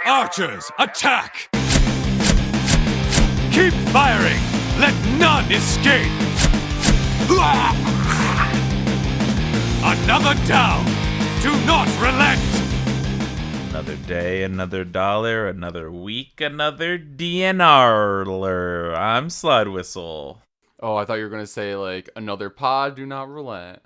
Archers, attack! Keep firing! Let none escape! Another down! Do not relent! Another day, another dollar, another week, another DNR. I'm Slidewhistle. Oh, I thought you were going to say, like, another pod, do not relent.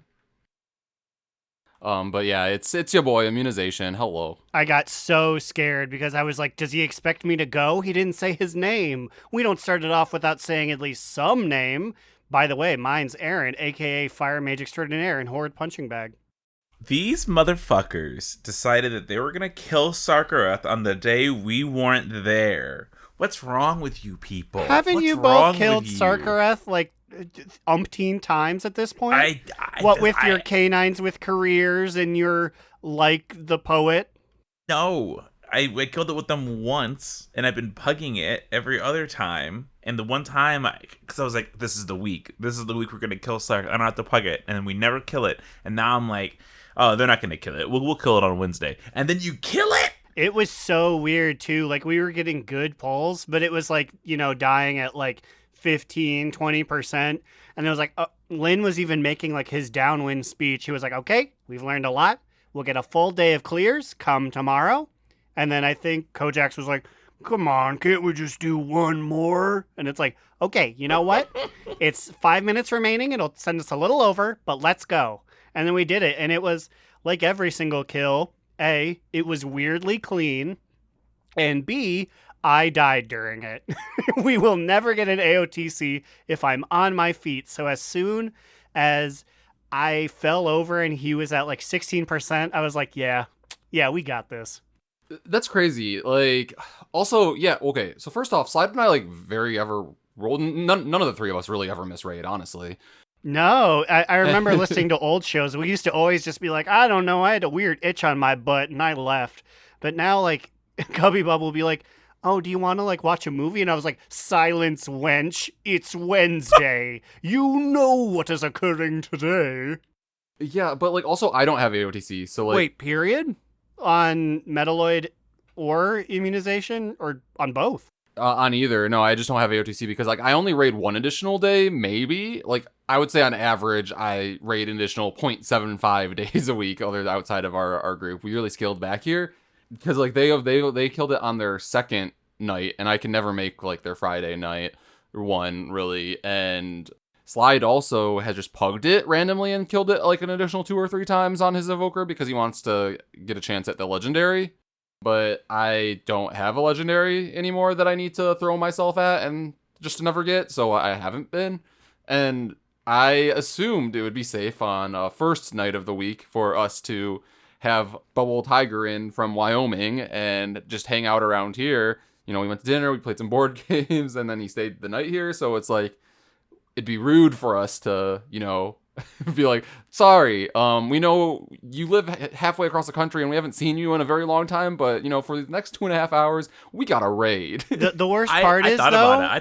But yeah, it's your boy, Immunization. Hello. I got so scared because I was like, does he expect me to go? He didn't say his name. We don't start it off without saying at least some name. By the way, mine's Aaron, a.k.a. Fire Mage Extraordinaire and Horrid Punching Bag. These motherfuckers decided that they were going to kill Sarkareth on the day we weren't there. What's wrong with you people? Haven't What's you both killed Sarkareth, like, umpteen times at this point? What with your canines with careers and your, like, the poet? No. I killed it with them once, and I've been pugging it every other time. And the one time, because I was like, this is the week. This is the week we're going to kill Sarkareth. I don't have to pug it. And then we never kill it. And now I'm like, oh, they're not going to kill it. We'll kill it on Wednesday. And then you kill it? It was so weird, too. Like, we were getting good pulls, but it was like, you know, dying at like 15, 20%. And it was like, Lynn was even making like his downwind speech. He was like, okay, we've learned a lot. We'll get a full day of clears come tomorrow. And then I think Kojax was like, come on, can't we just do one more? And it's like, okay, you know what? It's 5 minutes remaining. It'll send us a little over, but let's go. And then we did it. And it was like every single kill. A, it was weirdly clean. And B, I died during it. We will never get an AOTC if I'm on my feet. So as soon as I fell over and he was at like 16%, I was like, yeah, we got this. That's crazy. Like, also, yeah, okay. So first off, Slide and I, like, very ever rolled. None of the three of us really ever misraid, honestly. No, I remember listening to old shows. We used to always just be like, I don't know, I had a weird itch on my butt and I left. But now, like, Cubby Bub will be like, oh, do you want to, like, watch a movie? And I was like, silence, wench. It's Wednesday. You know what is occurring today. Yeah, but, like, also, I don't have AOTC, so, like... Wait, period? On Metalloid or Immunization? Or on both? On either. No, I just don't have AOTC because, like, I only raid one additional day, maybe. Like, I would say on average, I raid an additional 0.75 days a week, outside of our group. We really scaled back here because, like, they killed it on their second night, and I can never make, like, their Friday night one, really. And Slide also has just pugged it randomly and killed it, like, an additional 2 or 3 times on his Evoker because he wants to get a chance at the Legendary. But I don't have a Legendary anymore that I need to throw myself at and just to never get, so I haven't been. And I assumed it would be safe on first night of the week for us to have Bubble Tiger in from Wyoming and just hang out around here. You know, we went to dinner, we played some board games, and then he stayed the night here, so it's like, it'd be rude for us to, you know, be like, sorry, we know you live halfway across the country and we haven't seen you in a very long time, but, you know, for the next 2.5 hours, we got a raid. The worst part is, though,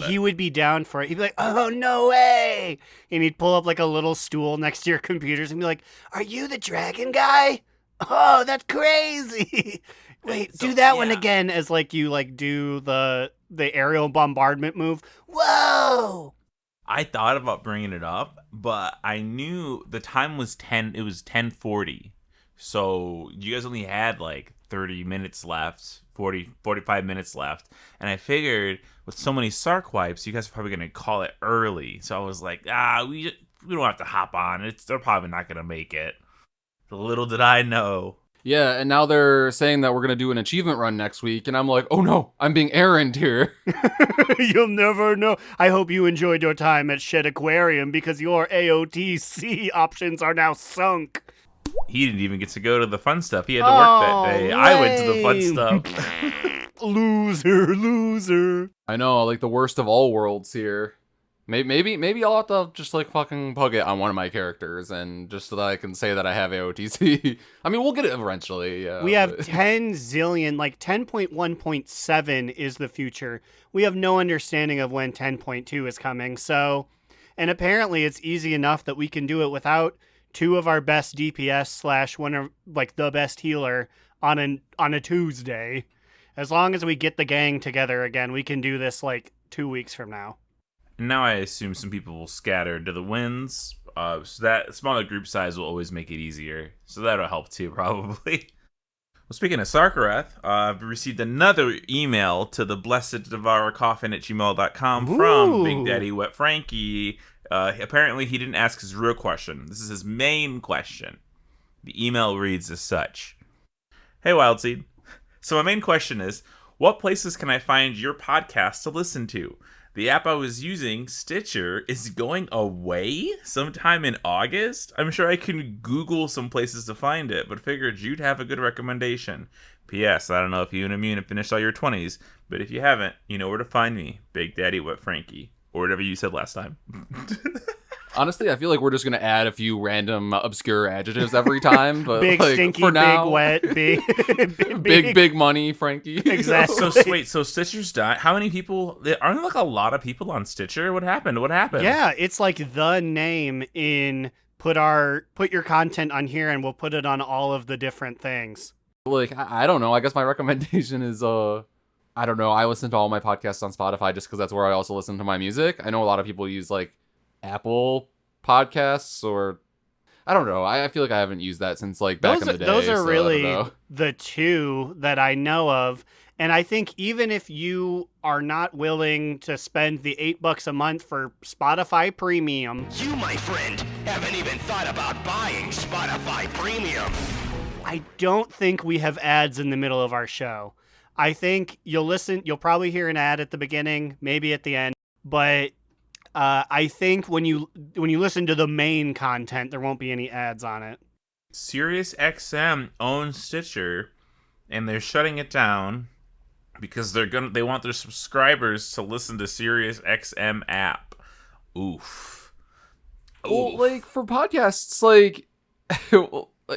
he would be down for it. He'd be like, oh, no way! And he'd pull up, like, a little stool next to your computers and be like, are you the dragon guy? Oh, that's crazy! Wait, do that one again as, like, you, like, do the aerial bombardment move. Whoa! I thought about bringing it up, but I knew the time was 10. It was 10:40, so you guys only had like 30 minutes left, 45 minutes left, and I figured with so many Sark wipes, you guys are probably gonna call it early. So I was like, we don't have to hop on. They're probably not gonna make it. Little did I know. Yeah, and now they're saying that we're going to do an achievement run next week, and I'm like, oh no, I'm being errand here. You'll never know. I hope you enjoyed your time at Shed Aquarium because your AOTC options are now sunk. He didn't even get to go to the fun stuff. He had to work that day. Lame. I went to the fun stuff. Loser. I know, like the worst of all worlds here. Maybe I'll have to just like fucking pug it on one of my characters and just so that I can say that I have AOTC. I mean, we'll get it eventually. Yeah, we have 10 zillion, like 10.1.7 is the future. We have no understanding of when 10.2 is coming. So, and apparently it's easy enough that we can do it without two of our best DPS / one of like the best healer on a Tuesday. As long as we get the gang together again, we can do this like 2 weeks from now. Now I assume some people will scatter to the winds, so that smaller group size will always make it easier. So that'll help too, probably. Well, speaking of Sarkareth, I've received another email to the blesseddevourercoffin@gmail.com from Big Daddy Wet Frankie. Apparently he didn't ask his real question. This is his main question. The email reads as such. Hey, Wildseed. So my main question is, what places can I find your podcast to listen to? The app I was using, Stitcher, is going away sometime in August. I'm sure I can Google some places to find it, but figured you'd have a good recommendation. P.S. I don't know if you and Immune have finished all your 20s, but if you haven't, you know where to find me. Big Daddy Wet Frankie. Or whatever you said last time. Honestly, I feel like we're just going to add a few random obscure adjetives every time. But big, like, stinky, for now, big, wet, big money, Frankie. Exactly. So Stitcher's done. How many people? There aren't like a lot of people on Stitcher. What happened? Yeah, it's like the name in put your content on here and we'll put it on all of the different things. Like, I don't know. I guess my recommendation is, I don't know. I listen to all my podcasts on Spotify just because that's where I also listen to my music. I know a lot of people use like Apple Podcasts or I don't know. I feel like I haven't used that since like back in the day. Those are so really the two that I know of. And I think even if you are not willing to spend the $8 a month for Spotify Premium, You, my friend, haven't even thought about buying Spotify Premium. I don't think we have ads in the middle of our show. I think you'll probably hear an ad at the beginning, maybe at the end, but I think when you listen to the main content, there won't be any ads on it. SiriusXM owns Stitcher, and they're shutting it down because they want their subscribers to listen to SiriusXM app. Oof. Well, like for podcasts, like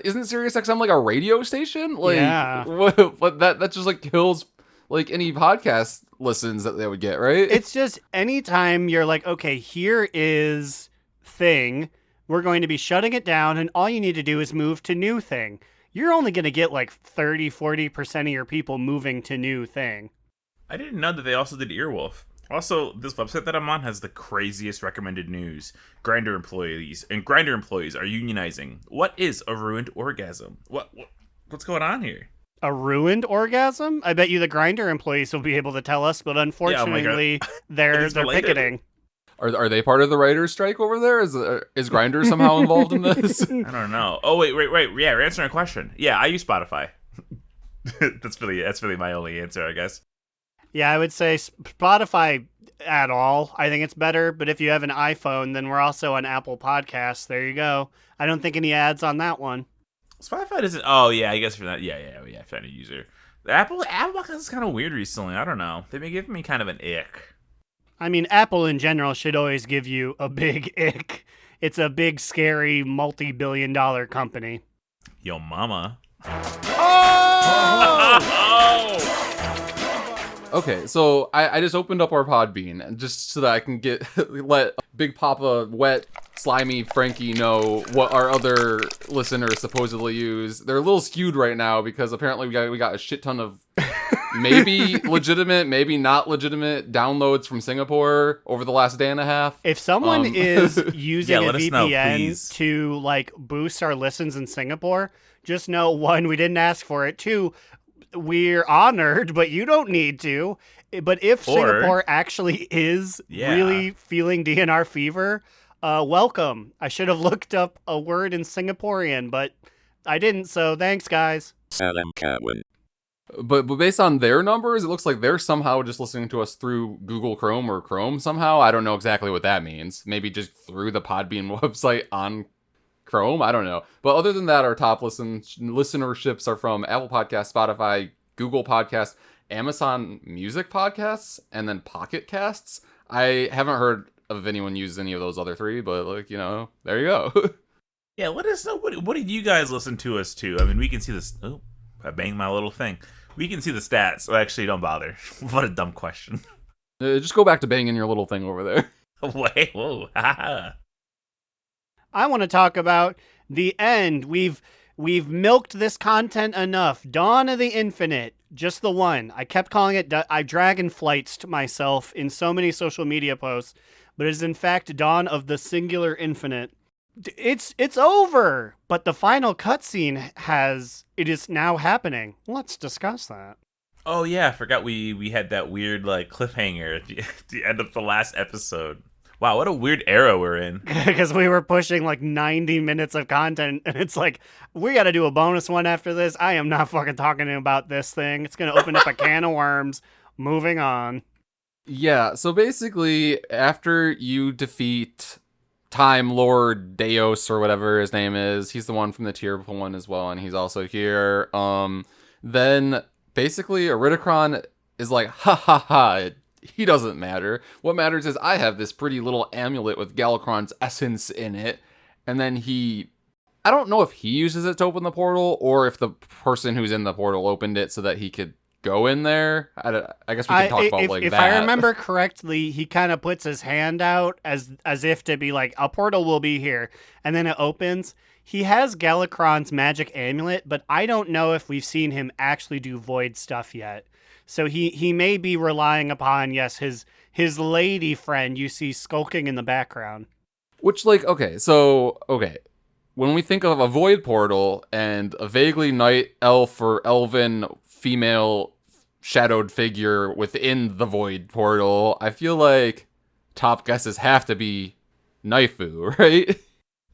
isn't SiriusXM like a radio station? Like, yeah. What that just like kills like any podcast listens that they would get, right? It's just anytime you're like, okay, here is thing, we're going to be shutting it down, and all you need to do is move to new thing. You're only going to get like 30-40% of your people moving to new thing. I didn't know that they also did Earwolf. Also, this website that I'm on has the craziest recommended news. Grindr employees are unionizing. What is a ruined orgasm? What's going on here? A ruined orgasm? I bet you the Grindr employees will be able to tell us, but unfortunately, they're picketing. Are they part of the writers' strike over there? Is Grindr somehow involved in this? I don't know. Oh wait. Yeah, we're answering a question. Yeah, I use Spotify. That's really my only answer, I guess. Yeah, I would say Spotify at all. I think it's better, but if you have an iPhone, then we're also on Apple Podcasts. There you go. I don't think any ads on that one. Spotify doesn't. Oh yeah, I guess for that. Yeah. If I'm a user, the Apple Podcast is kind of weird recently. I don't know. They've been giving me kind of an ick. I mean, Apple in general should always give you a big ick. It's a big, scary, multi-billion-dollar company. Yo, mama. Okay, so I just opened up our Podbean just so that I can let Big Papa Wet Slimy Frankie know what our other listeners supposedly use. They're a little skewed right now because apparently we got a shit ton of maybe legitimate, maybe not legitimate downloads from Singapore over the last day and a half. If someone is using a let us know, VPN please. to like boost our listens in Singapore, just know, one, we didn't ask for it. Two, we're honored, but you don't need to. But if Singapore actually is really feeling DNR fever, welcome. I should have looked up a word in Singaporean, but I didn't, so thanks, guys. Salam Kerwin. But based on their numbers, it looks like they're somehow just listening to us through Google Chrome or Chrome somehow. I don't know exactly what that means. Maybe just through the Podbean website on Chrome. I don't know. But other than that, our top listenerships are from Apple Podcasts, Spotify, Google Podcasts, Amazon Music Podcasts, and then Pocket Casts. I haven't heard of anyone use any of those other three, but like, you know, there you go. Yeah, let us know. What did you guys listen to us to? I mean, we can see this. Oh, I banged my little thing. We can see the stats. Well, actually, don't bother. What a dumb question. Just go back to banging your little thing over there. Wait, whoa. I want to talk about The end. We've milked this content enough. Dawn of the Infinite, just the one. I kept calling it. I dragonflights myself in so many social media posts, but it is in fact Dawn of the Singular Infinite. It's over, but the final cutscene it is now happening. Let's discuss that. Oh yeah, I forgot we had that weird like cliffhanger at the end of the last episode. Wow, what a weird era we're in. Because we were pushing like 90 minutes of content, and it's like, we got to do a bonus one after this. I am not fucking talking about this thing. It's going to open up a can of worms. Moving on. Yeah, so basically, after you defeat Time Lord Deos or whatever his name is, he's the one from the tier one as well, and he's also here. Then basically, Iridikron is like, ha ha ha. He doesn't matter. What matters is I have this pretty little amulet with Galakron's essence in it. And then I don't know if he uses it to open the portal or if the person who's in the portal opened it so that he could go in there. I guess we can talk about that. If I remember correctly, he kind of puts his hand out as if to be like, a portal will be here. And then it opens. He has Galakron's magic amulet, but I don't know if we've seen him actually do void stuff yet. So he may be relying upon, yes, his lady friend you see skulking in the background. Which, like, okay. When we think of a void portal and a vaguely night elf or elven female shadowed figure within the void portal, I feel like top guesses have to be Naifu, right?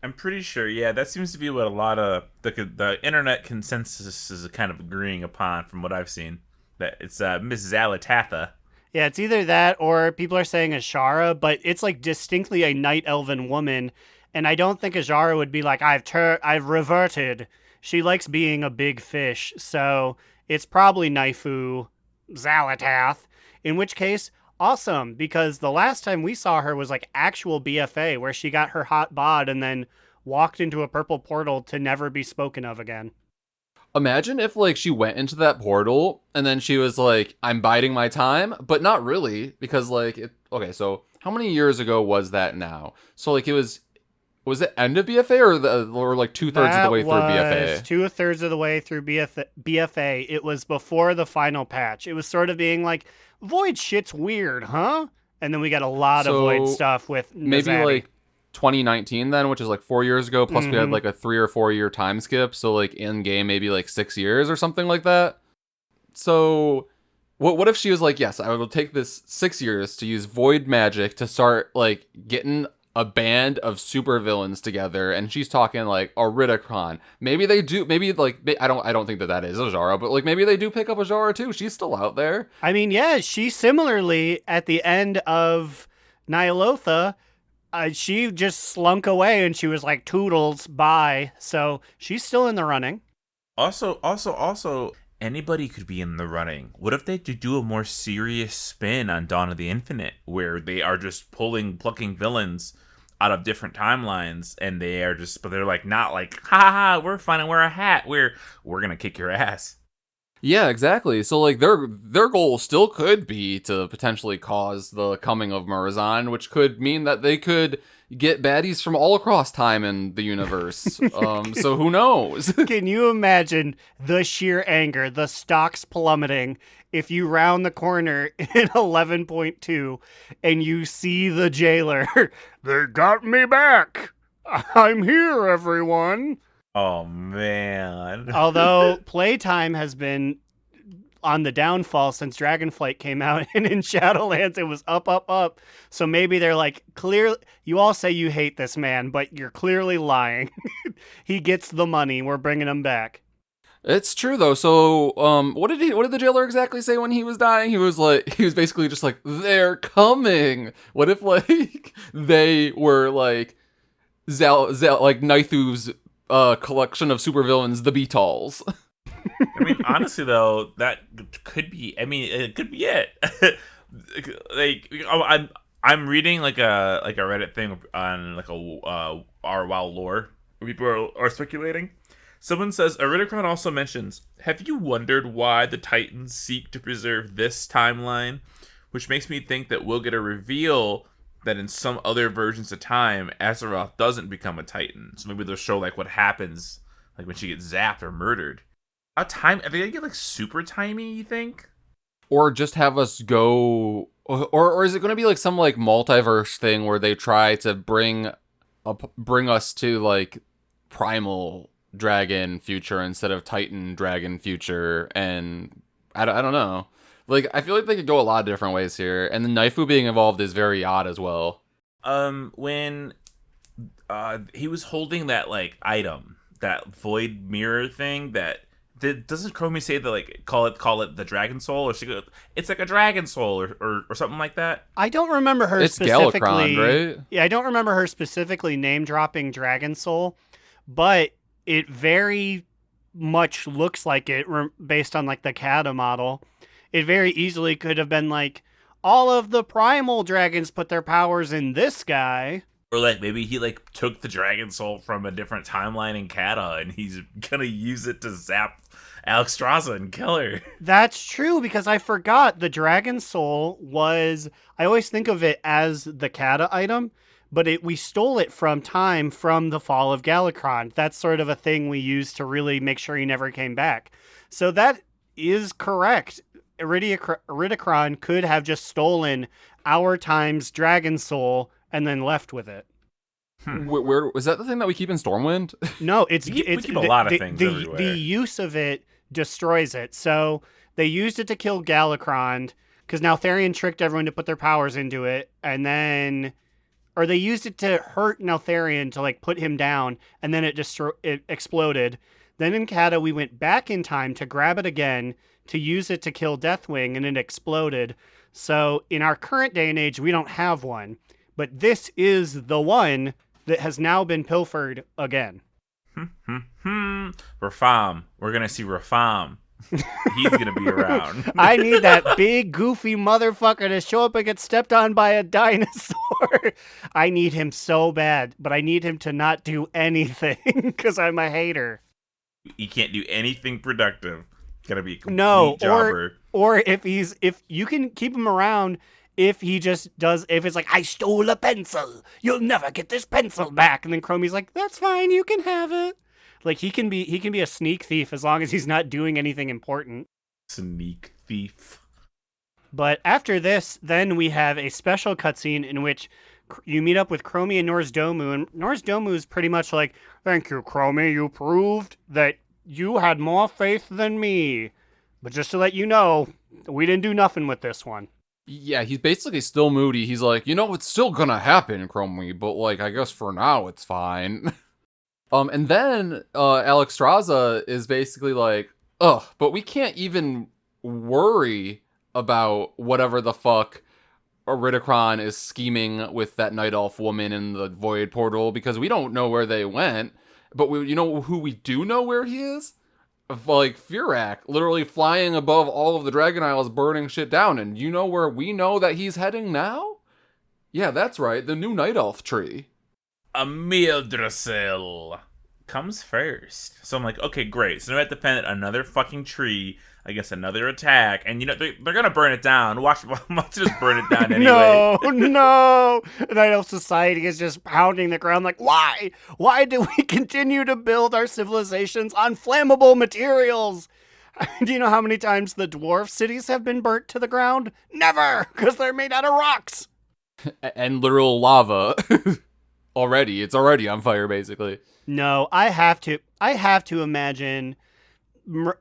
I'm pretty sure, yeah, that seems to be what a lot of the internet consensus is kind of agreeing upon from what I've seen. That it's Miss Zalatatha. Yeah, it's either that or people are saying Ashara, but it's like distinctly a night elven woman, and I don't think Ashara would be like, I've reverted. She likes being a big fish, so it's probably Naifu Zalatath, in which case, awesome, because the last time we saw her was like actual BFA, where she got her hot bod and then walked into a purple portal to never be spoken of again. Imagine if, like, she went into that portal and then she was like, I'm biding my time, but not really, because, like, okay, so how many years ago was that now? So, like, was it end of BFA or like 2/3 of the way through BFA? 2/3 of the way through BFA. It was before the final patch. It was sort of being like, Void shit's weird, huh? And then we got a lot of Void stuff with maybe Nazati. Like 2019 then, which is like 4 years ago, plus we had like a 3 or 4 year time skip, so like in game maybe like 6 years or something like that. So what if she was like, yes, I will take this 6 years to use void magic to start like getting a band of supervillains together, and she's talking like Iridikron. Maybe they do, maybe like I don't think that is Azara, but like maybe they do pick up Azara too. She's still out there. I mean, yeah, she similarly at the end of Nyalotha, she just slunk away and she was like, toodles, bye. So she's still in the running. Also, anybody could be in the running. What if they could do a more serious spin on Dawn of the Infinite, where they are just plucking villains out of different timelines, and but they're like, not like, ha, we're fun and wear a hat. We're gonna kick your ass. Yeah, exactly. So like their goal still could be to potentially cause the coming of Murazan, which could mean that they could get baddies from all across time in the universe. So who knows? Can you imagine the sheer anger, the stocks plummeting if you round the corner in 11.2 and you see the jailer? They got me back. I'm here, everyone. Oh, man. Although playtime has been on the downfall since Dragonflight came out, and in Shadowlands it was up. So maybe they're like, clearly, you all say you hate this man, but you're clearly lying. He gets the money. We're bringing him back. It's true though. So, what did the jailer exactly say when he was dying? He was basically just like, they're coming. What if like they were like like Naithu's collection of supervillains, the Beatles. I mean, honestly, though, that could be. I mean, it could be it. Like, I'm reading like a Reddit thing on like a our WoW lore where people are speculating. Someone says Iridikron also mentions, "Have you wondered why the Titans seek to preserve this timeline?" Which makes me think that we'll get a reveal that in some other versions of time, Azeroth doesn't become a Titan. So maybe they'll show like what happens, like when she gets zapped or murdered. Are they gonna get like super timey? You think? Or just have us go, or is it going to be like some like multiverse thing where they try to bring us to like primal dragon future instead of Titan dragon future? And I don't know. Like, I feel like they could go a lot of different ways here, and the Naifu being involved is very odd as well. When he was holding that like item, that void mirror thing, doesn't Chromie say that like call it the dragon soul, or she go, it's like a dragon soul or something like that? I don't remember her It's specifically. Galakrond, right? Yeah, I don't remember her specifically name dropping Dragon Soul, but it very much looks like it based on like the Kata model. It very easily could have been like all of the primal dragons put their powers in this guy. Or like maybe he like took the dragon soul from a different timeline in Kata and he's gonna use it to zap Alexstrasza and kill her. That's true, because I forgot the Dragon Soul was, I always think of it as the Kata item, but we stole it from the fall of Galakrond. That's sort of a thing we used to really make sure he never came back. So that is correct. Iridikron could have just stolen our time's Dragon Soul and then left with it. Where was that the thing that we keep in Stormwind? No, We keep a lot of things everywhere. The use of it destroys it. So they used it to kill Galakrond, because now Therian tricked everyone to put their powers into it, and then, or they used it to hurt Neltharion to like put him down, and then it exploded. Then in Kata, we went back in time to grab it again to use it to kill Deathwing, and it exploded. So in our current day and age, we don't have one, but this is the one that has now been pilfered again. Rafam. We're gonna see Rafam. He's gonna be around. I need that big, goofy motherfucker to show up and get stepped on by a dinosaur. I need him so bad, but I need him to not do anything because I'm a hater. He can't do anything productive. It's gotta be a complete jobber. Or if you can keep him around, if he just does, if it's like, I stole a pencil, you'll never get this pencil back, and then Chromie's like, that's fine, you can have it. Like, he can be a sneak thief as long as he's not doing anything important. Sneak thief. But after this, then we have a special cutscene in which you meet up with Chromie and Norsdomu, and Norsdomu is pretty much like, thank you, Chromie, you proved that you had more faith than me. But just to let you know, we didn't do nothing with this one. Yeah, he's basically still moody. He's like, it's still gonna happen, Chromie, but like, I guess for now it's fine. And then Alexstrasza is basically like, but we can't even worry about whatever the fuck Iridikron is scheming with that Night Elf woman in the Void Portal, because we don't know where they went. But you know who we do know where he is? Like Furak, literally flying above all of the Dragon Isles, burning shit down. And you know where we know that he's heading now? Yeah, that's right, the new Night Elf tree. Amildrasil comes first. So I'm like, okay, great. So now I have to defend another fucking tree against another attack, and they're gonna burn it down. Watch just burn it down anyway. No. Night Elf Society is just pounding the ground like, why? Why do we continue to build our civilizations on flammable materials? Do you know how many times the dwarf cities have been burnt to the ground? Never, because they're made out of rocks. And literal lava. It's already on fire, basically. No, I have to imagine,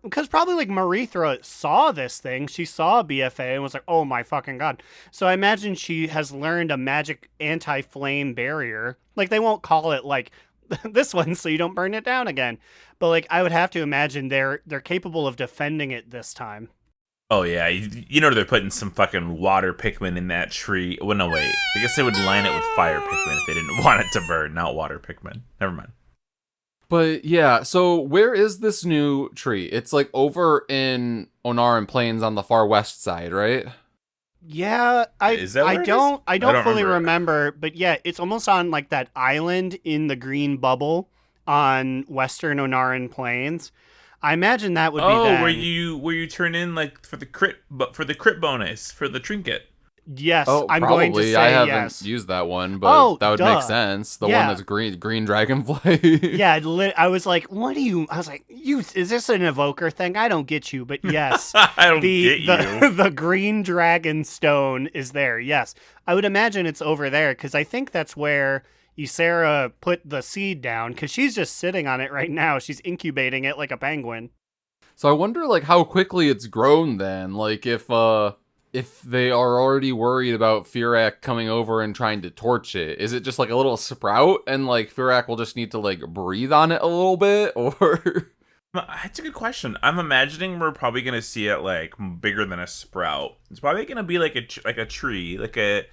because probably like Marithra saw this thing. She saw BFA and was like, oh my fucking god. So I imagine she has learned a magic anti-flame barrier. Like, they won't call it like this one so you don't burn it down again. But like, I would have to imagine they're capable of defending it this time. Oh yeah, they're putting some fucking water Pikmin in that tree. Well, no, wait. I guess they would line it with fire Pikmin if they didn't want it to burn, not water Pikmin. Never mind. But yeah, so where is this new tree? It's like over in Onaran Plains on the far west side, right? Yeah, I don't fully remember, but yeah, it's almost on like that island in the green bubble on western Onaran Plains. I imagine that would be where you turn in like for the crit bonus for the trinket. Yes, Oh, I'm probably. going to say I haven't yes. used that one, but Oh, that would duh. make sense. The Yeah. one that's green dragonfly. Yeah, I was like, "What do you?" I was like, "You is this an evoker thing? I don't get you." But yes, I don't the get you. the green dragon stone is there. Yes, I would imagine it's over there because I think that's where Ysera put the seed down because she's just sitting on it right now. She's incubating it like a penguin. So I wonder, like, how quickly it's grown then. Like, if they are already worried about Firak coming over and trying to torch it, is it just like a little sprout and like Firak will just need to like breathe on it a little bit, or? That's a good question. I'm imagining we're probably gonna see it like bigger than a sprout. It's probably gonna be like a tree, like a.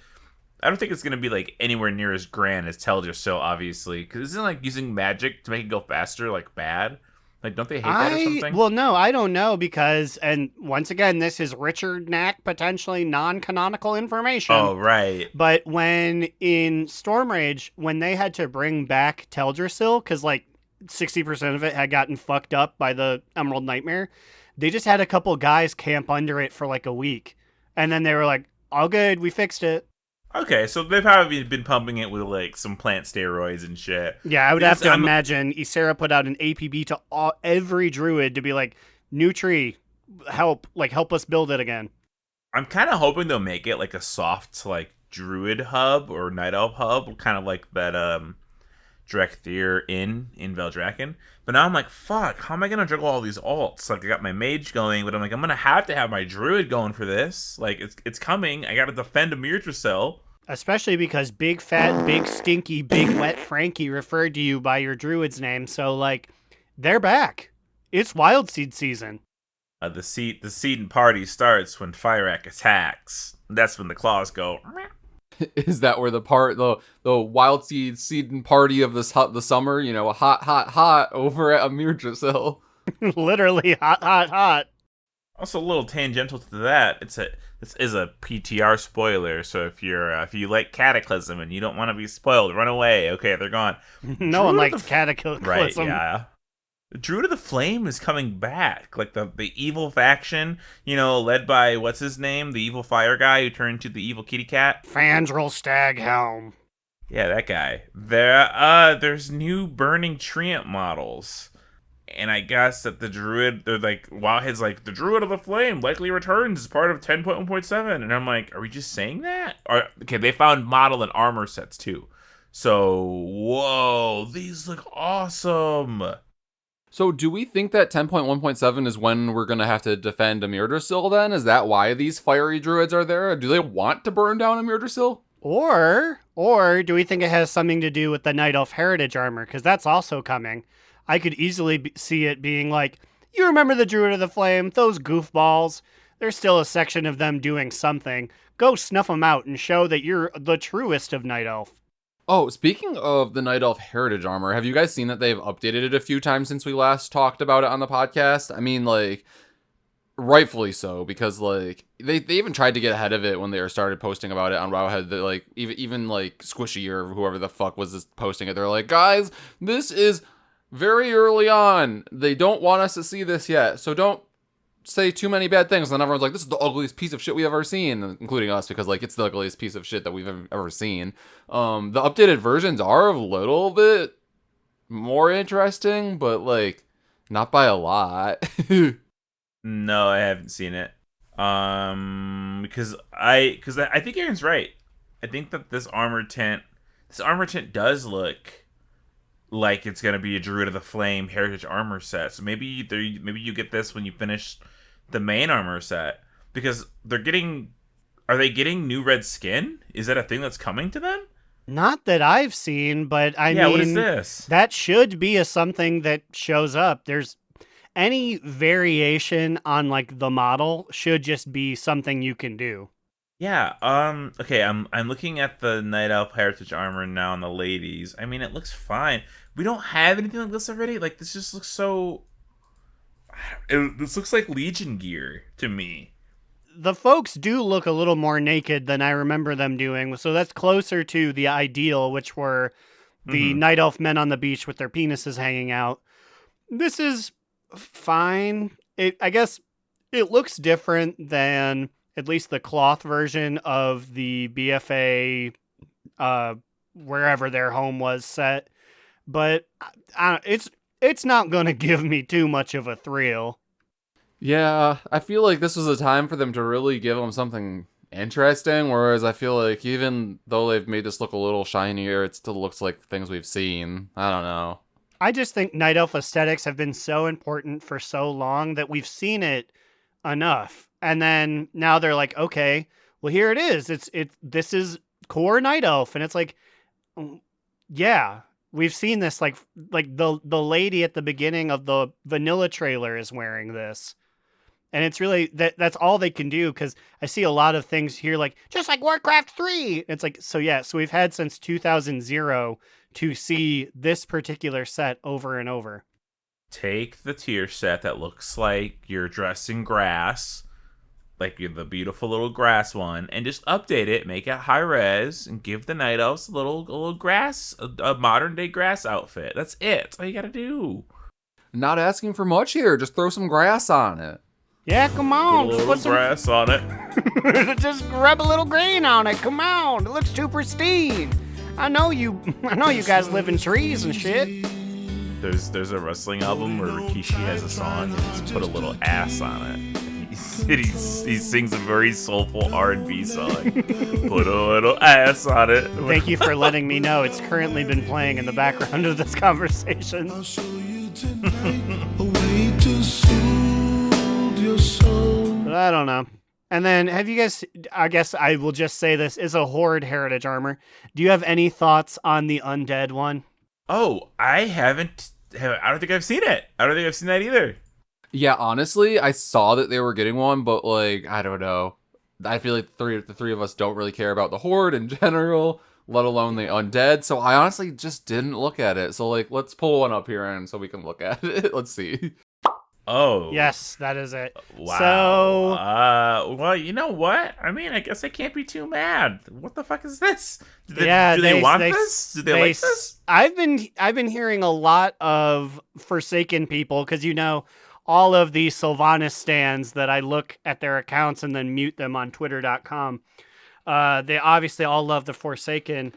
I don't think it's gonna be like anywhere near as grand as Teldrassil, obviously, because isn't like using magic to make it go faster like bad? Like, don't they hate that or something? Well, no, I don't know because, and once again, this is Richard Knack potentially non-canonical information. Oh, right. But when in Storm Rage, when they had to bring back Teldrassil, because like 60% of it had gotten fucked up by the Emerald Nightmare, they just had a couple guys camp under it for like a week. And then they were like, all good, we fixed it. Okay, so they've probably been pumping it with like some plant steroids and shit. Yeah, I would have to imagine Ysera put out an APB to every druid to be like, new tree, help us build it again. I'm kind of hoping they'll make it like a soft like druid hub or night elf hub, kind of like that Drekthir in Veldraken. But now I'm like, fuck, how am I gonna juggle all these alts? Like, I got my mage going, but I'm like, I'm gonna have to have my druid going for this. Like, it's coming. I gotta defend Immunization. Especially because big fat, big stinky, big wet Frankie referred to you by your druid's name. So like, they're back. It's Wild Seed season. The seed and party starts when Firak attacks. That's when the claws go. Is that where the wild seed and party of the summer? You know, hot over at Amir-Drasil. Literally hot. Also, a little tangential to that. This is a PTR spoiler. So if you like Cataclysm and you don't want to be spoiled, run away. Okay, they're gone. No one likes Cataclysm. Right? Yeah. The Druid of the Flame is coming back, like the evil faction, led by what's his name, the evil fire guy who turned into the evil kitty cat. Fandral Staghelm. Yeah, that guy. There's new Burning Treant models, and I guess that the Druid, they're like, Wowhead's like, the Druid of the Flame likely returns as part of 10.1.7, and I'm like, are we just saying that? Okay, they found model and armor sets too, so whoa, these look awesome. So do we think that 10.1.7 is when we're going to have to defend Amir-Drasil then? Is that why these fiery druids are there? Do they want to burn down Amir-Drasil? Or do we think it has something to do with the Night Elf Heritage armor? Because that's also coming. I could easily see it being like, you remember the Druid of the Flame? Those goofballs? There's still a section of them doing something. Go snuff them out and show that you're the truest of Night Elf. Oh, speaking of the Night Elf Heritage armor, have you guys seen that they've updated it a few times since we last talked about it on the podcast? I mean, like, rightfully so, because, like, they even tried to get ahead of it when they started posting about it on Wowhead. That, like, even like, Squishy or whoever the fuck was posting it, they're like, guys, this is very early on. They don't want us to see this yet, so don't say too many bad things. And then everyone's like, this is the ugliest piece of shit we've ever seen, including us, because like it's the ugliest piece of shit that we've ever seen. The updated versions are a little bit more interesting, but like not by a lot. No, I haven't seen it. Because I think Aaron's right. I think that this armor tent does look like it's gonna be a Druid of the Flame Heritage armor set. So maybe you get this when you finish the main armor set, because are they getting new red skin? Is that a thing that's coming to them? Not that I've seen, but I mean, what is this? That should be something that shows up. There's any variation on like the model should just be something you can do. Yeah. Okay. I'm looking at the Night Elf Heritage armor now on the ladies. I mean, it looks fine. We don't have anything like this already. Like, this just looks so. This looks like Legion gear to me. The folks do look a little more naked than I remember them doing, so that's closer to the ideal, which were the Night Elf men on the beach with their penises hanging out. This is fine. I guess it looks different than at least the cloth version of the BFA, wherever their home was set. But it's not going to give me too much of a thrill. Yeah, I feel like this was a time for them to really give them something interesting, whereas I feel like even though they've made this look a little shinier, it still looks like things we've seen. I don't know. I just think Night Elf aesthetics have been so important for so long that we've seen it enough. And then now they're like, okay, well, here it is. This is core Night Elf. And it's like, yeah, we've seen this. Like the lady at the beginning of the vanilla trailer is wearing this. And it's really, that's all they can do, because I see a lot of things here, like, just like Warcraft 3. It's like, so we've had since 2000 to see this particular set over and over. Take the tier set that looks like you're dressing grass, like you're the beautiful little grass one, and just update it, make it high res, and give the Night Elves a little grass, a modern day grass outfit. That's it. That's all you gotta do. Not asking for much here. Just throw some grass on it. Yeah, come on. Put a little grass on it. Just rub a little green on it. Come on. It looks too pristine. I know you guys live in trees and shit. There's a wrestling album where Rikishi has a song and he's put a little ass on it. He sings a very soulful R&B song. Put a little ass on it. Thank you for letting me know. It's currently been playing in the background of this conversation. But I don't know. And then, have you guys, I guess I will just say this, is a Horde Heritage Armor. Do you have any thoughts on the Undead one? Oh, I haven't. I don't think I've seen it. I don't think I've seen that either. Yeah, honestly, I saw that they were getting one, but, like, I don't know. I feel like the three of us don't really care about the Horde in general, let alone the Undead, so I honestly just didn't look at it. So, like, let's pull one up here and so we can look at it. Let's see. Oh. Yes, that is it. Wow. So, well, you know what? I mean, I guess I can't be too mad. What the fuck is this? Do they want this? Do they like this? I've been hearing a lot of Forsaken people, because all of the Sylvanas stands that I look at their accounts and then mute them on twitter.com. They obviously all love the Forsaken.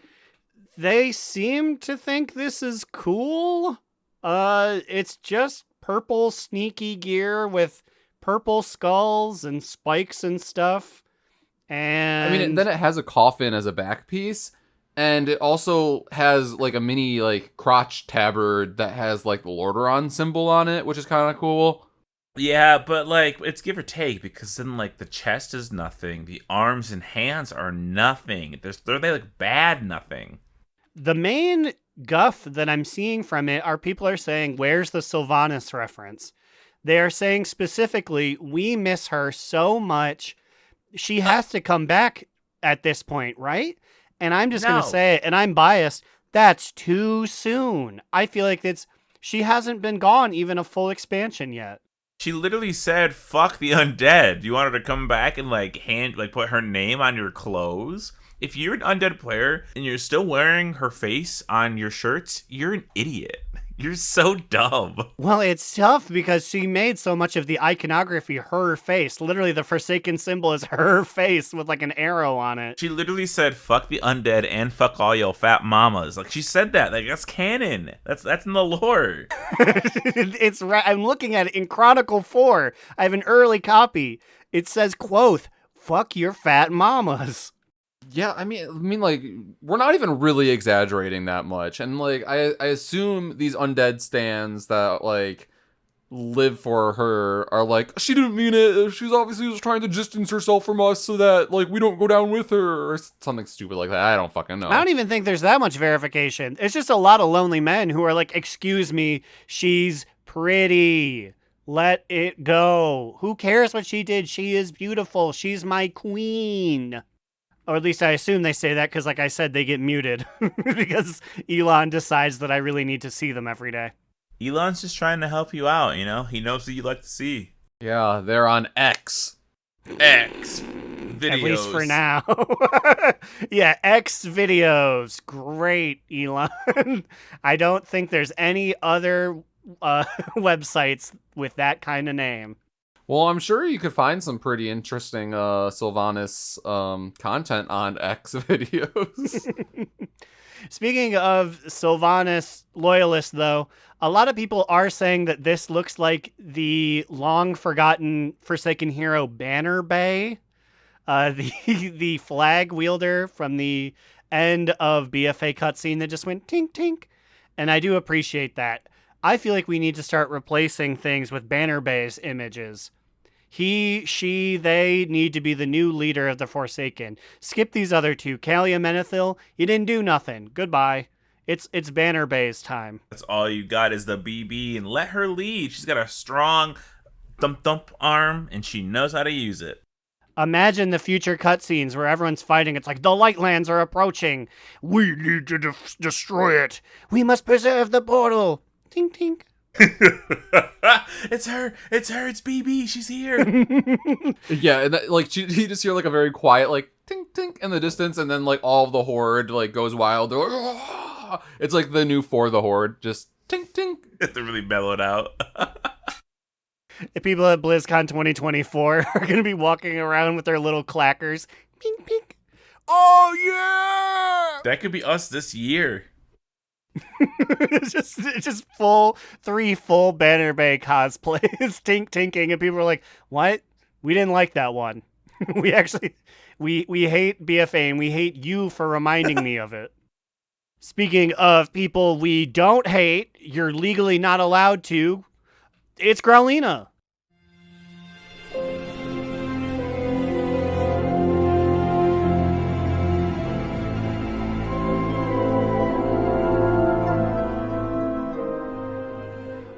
They seem to think this is cool. It's just purple sneaky gear with purple skulls and spikes and stuff. And I mean, and then it has a coffin as a back piece, and it also has like a mini like crotch tabard that has like the Lordaeron symbol on it, which is kind of cool. Yeah, but like it's give or take, because then like the chest is nothing, the arms and hands are nothing. They're like bad nothing. The main guff that I'm seeing from it are people are saying, where's the Sylvanas reference? They are saying specifically, we miss her so much. She has to come back at this point, right? And I'm just going to say it, and I'm biased. That's too soon. I feel like she hasn't been gone even a full expansion yet. She literally said, fuck the undead. You want her to come back and put her name on your clothes? If you're an undead player and you're still wearing her face on your shirts, you're an idiot. You're so dumb. Well, it's tough because she made so much of the iconography her face. Literally, the Forsaken symbol is her face with like an arrow on it. She literally said, fuck the undead and fuck all your fat mamas. Like, she said that. Like, that's canon. That's in the lore. It's right. I'm looking at it in Chronicle 4. I have an early copy. It says, quote, fuck your fat mamas. Yeah, I mean, like, we're not even really exaggerating that much. And, like, I assume these undead stands that, like, live for her are like, she didn't mean it. She's obviously just trying to distance herself from us so that, like, we don't go down with her. Or something stupid like that. I don't fucking know. I don't even think there's that much verification. It's just a lot of lonely men who are like, excuse me, she's pretty. Let it go. Who cares what she did? She is beautiful. She's my queen. Or at least I assume they say that because, like I said, they get muted because Elon decides that I really need to see them every day. Elon's just trying to help you out, you know? He knows what you like to see. Yeah, they're on X. X videos. At least for now. Yeah, X videos. Great, Elon. I don't think there's any other websites with that kind of name. Well, I'm sure you could find some pretty interesting Sylvanas content on X videos. Speaking of Sylvanas loyalists, though, a lot of people are saying that this looks like the long-forgotten Forsaken hero Banner Bay, the flag wielder from the end of BFA cutscene that just went tink tink, and I do appreciate that. I feel like we need to start replacing things with Banner Bay's images. He, she, they need to be the new leader of the Forsaken. Skip these other two. Kalia Menethil, you didn't do nothing. Goodbye. It's Banner Bay's time. That's all you got is the BB, and let her lead. She's got a strong thump arm, and she knows how to use it. Imagine the future cutscenes where everyone's fighting. It's like, the Lightlands are approaching. We need to destroy it. We must preserve the portal. Tink, tink. It's her, it's BB, she's here. Yeah, and that, like, you just hear, like, a very quiet, like, tink, tink in the distance, and then, like, all of the Horde, like, goes wild. They're like, "Ah!" It's like the new For the Horde, just tink, tink. They're really mellowed out. The people at BlizzCon 2024 are going to be walking around with their little clackers. Pink, pink. Oh, yeah! That could be us this year. it's just three full Banner Bay cosplays, tink tinking, and people are like, "What? We didn't like that one. we hate BFA, and we hate you for reminding me of it." Speaking of people we don't hate, you're legally not allowed to. It's Growlina.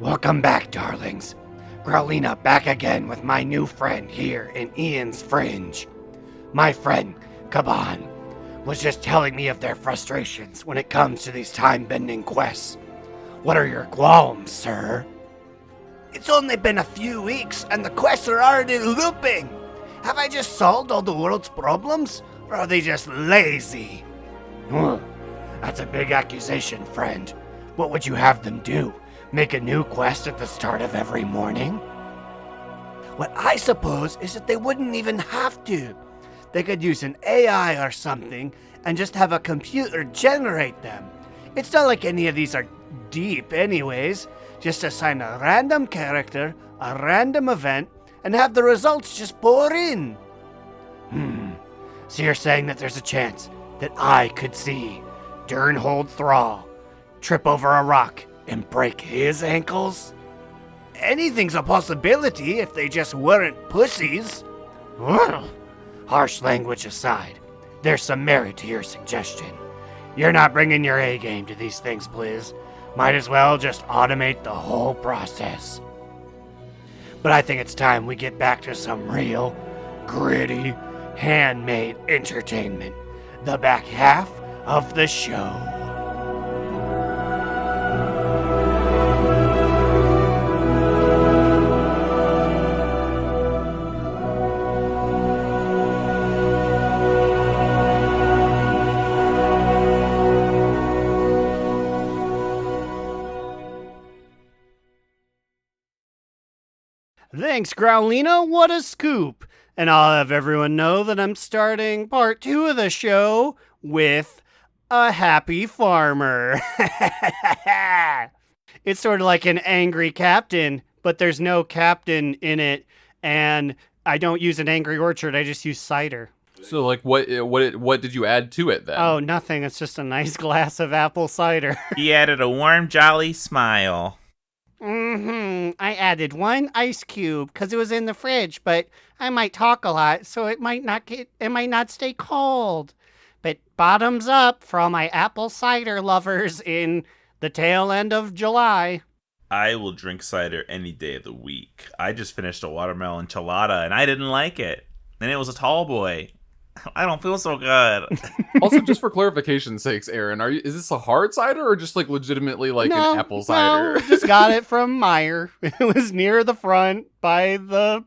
Welcome back, darlings. Growlina back again with my new friend here in Ian's Fringe. My friend, Kaban, was just telling me of their frustrations when it comes to these time-bending quests. What are your qualms, sir? It's only been a few weeks and the quests are already looping. Have I just solved all the world's problems? Or are they just lazy? That's a big accusation, friend. What would you have them do? Make a new quest at the start of every morning? What I suppose is that they wouldn't even have to. They could use an AI or something and just have a computer generate them. It's not like any of these are deep anyways. Just assign a random character, a random event, and have the results just pour in. So you're saying that there's a chance that I could see Durnhold Thrall trip over a rock and break his ankles? Anything's a possibility if they just weren't pussies. Harsh language aside, there's some merit to your suggestion. You're not bringing your A game to these things, please. Might as well just automate the whole process. But I think it's time we get back to some real, gritty, handmade entertainment. The back half of the show. Thanks, Growlina. What a scoop. And I'll have everyone know that I'm starting part 2 of the show with a happy farmer. It's sort of like an angry captain, but there's no captain in it, and I don't use an angry orchard, I just use cider. So, like, what did you add to it then? Oh, nothing. It's just a nice glass of apple cider. He added a warm, jolly smile. I added 1 ice cube because it was in the fridge, but I might talk a lot, so it might not stay cold. But bottoms up for all my apple cider lovers in the tail end of July. I will drink cider any day of the week. I just finished a watermelon enchilada and I didn't like it. And it was a tall boy. I don't feel so good. Also, just for clarification's sakes, Aaron, is this a hard cider or just like legitimately like an apple cider? No, just got it from Meyer. It was near the front by the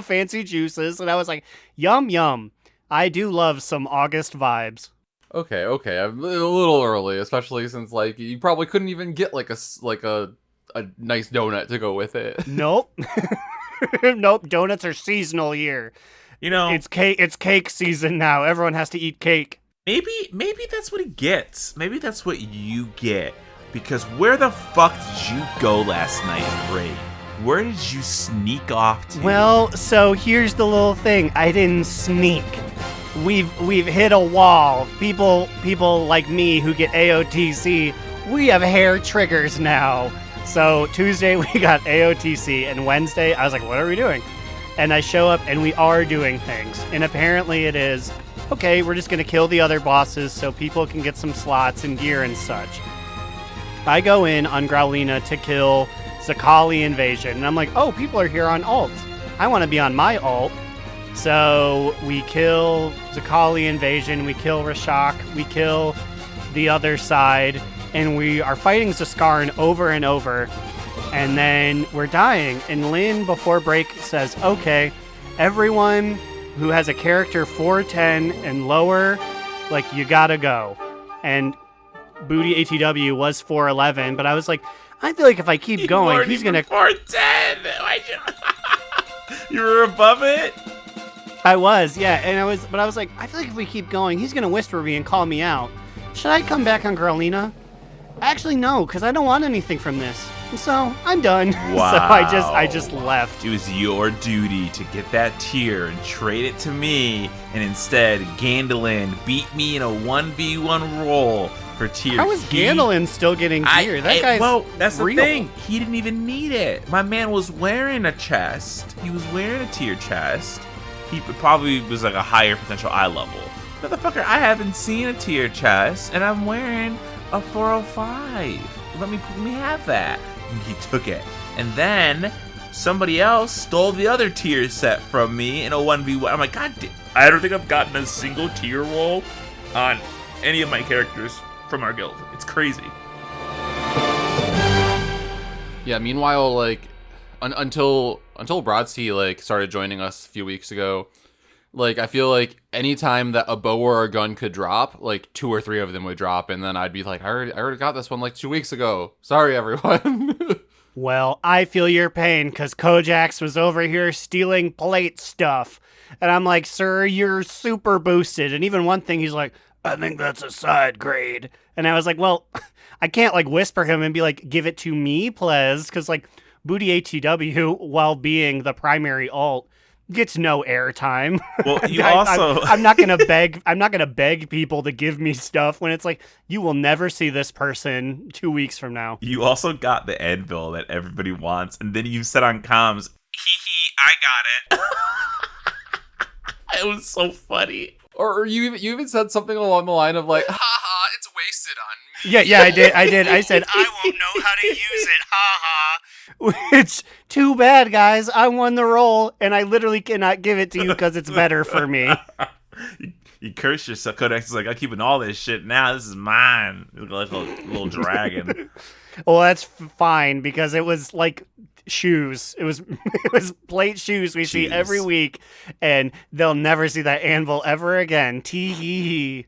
fancy juices, and I was like, yum yum. I do love some August vibes. Okay, I'm a little early, especially since like you probably couldn't even get like a nice donut to go with it. Nope. Nope, donuts are seasonal here. You know, It's cake season now. Everyone has to eat cake. maybe that's what he gets. Maybe that's what you get. Because where the fuck did you go last night in raid? Where did you sneak off to? Well, so here's the little thing. I didn't sneak. We've hit a wall. People like me who get AOTC, we have hair triggers now. So Tuesday we got AOTC, and Wednesday I was like, what are we doing? And I show up and we are doing things. And apparently it is, okay, we're just going to kill the other bosses so people can get some slots and gear and such. I go in on Growlina to kill Zakali Invasion, and I'm like, oh, people are here on alt. I want to be on my alt. So we kill Zakali Invasion, we kill Rashok, we kill the other side, and we are fighting Zaskarin over and over, and then we're dying. And Lynn, before break, says, okay, everyone who has a character 410 and lower, like, you gotta go. And Booty ATW was 411, but I was like, I feel like if I keep going, he's gonna 410. You were above it. I was, yeah, and I was like, I feel like if we keep going, he's gonna whisper me and call me out. Should I come back on Growlina? Actually, no, because I don't want anything from this. So I'm done. Wow. So I just left. It was your duty to get that tier and trade it to me, and instead, Gandalin beat me in a 1v1 roll for tier. How is Gandalin still getting tier? That guy's well, that's real. the thing. He didn't even need it. My man was wearing a chest. He was wearing a tier chest. He probably was like a higher potential eye level. Motherfucker, I haven't seen a tier chest, and I'm wearing a 405. Let me have that. And he took it. And then somebody else stole the other tier set from me in a 1v1. I'm like, God damn. I don't think I've gotten a single tier roll on any of my characters from our guild. It's crazy. Yeah, meanwhile, like, until Brodsky, like, started joining us a few weeks ago, like, I feel like anytime that a bow or a gun could drop, like, 2 or 3 of them would drop, and then I'd be like, I already got this one, like, 2 weeks ago. Sorry, everyone. Well, I feel your pain, because Kojax was over here stealing plate stuff. And I'm like, sir, you're super boosted. And even one thing, he's like, I think that's a side grade. And I was like, well, I can't, like, whisper him and be like, give it to me, please. Because, like, Booty ATW, while being the primary alt, gets no airtime. Well, you also I'm not gonna beg people to give me stuff when it's like, you will never see this person 2 weeks from now. You also got the anvil that everybody wants, and then you said on comms, I got it. It was so funny. Or you even said something along the line of like, haha, it's wasted on me. Yeah, I did. I said, I won't know how to use it, haha. Which, too bad, guys. I won the role, and I literally cannot give it to you because it's better for me. You curse yourself. Codex is like, I'm keeping all this shit now. This is mine. You look like a little dragon. Well, that's fine, because it was like shoes. It was plate shoes we see every week, and they'll never see that anvil ever again. Tee-hee-hee.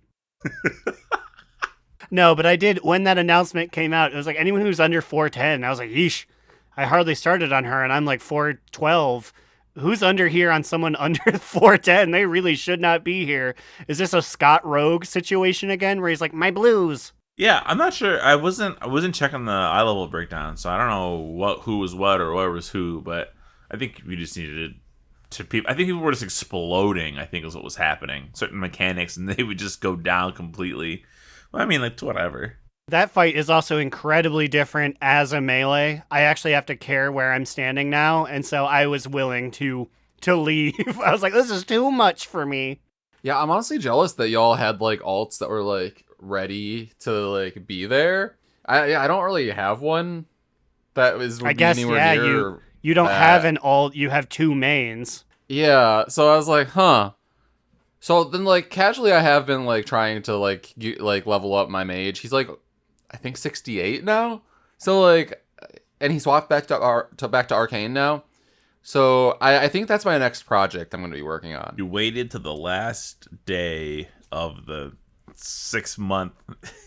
No, but I did, when that announcement came out, it was like, anyone who's under 410, I was like, yeesh. I hardly started on her, and I'm like 412. Who's under here on someone under 410? They really should not be here. Is this a Scott Rogue situation again, where he's like, my blues? Yeah, I'm not sure. I wasn't checking the eye level breakdown, so I don't know who was what or what was who. But I think we just needed to people. I think people were just exploding. I think is what was happening. Certain mechanics, and they would just go down completely. Well, I mean, like, whatever. That fight is also incredibly different as a melee. I actually have to care where I'm standing now, and so I was willing to leave. I was like, this is too much for me. Yeah, I'm honestly jealous that y'all had like alts that were like ready to like be there. I don't really have one that was. I guess anywhere near you don't that. have an alt. You have 2 mains. Yeah, so I was like, huh. So then, like, casually, I have been like trying to like level up my mage. He's like, I think 68 now. So like, and he swapped back to Arcane now. So I think that's my next project I'm going to be working on. You waited to the last day of the 6-month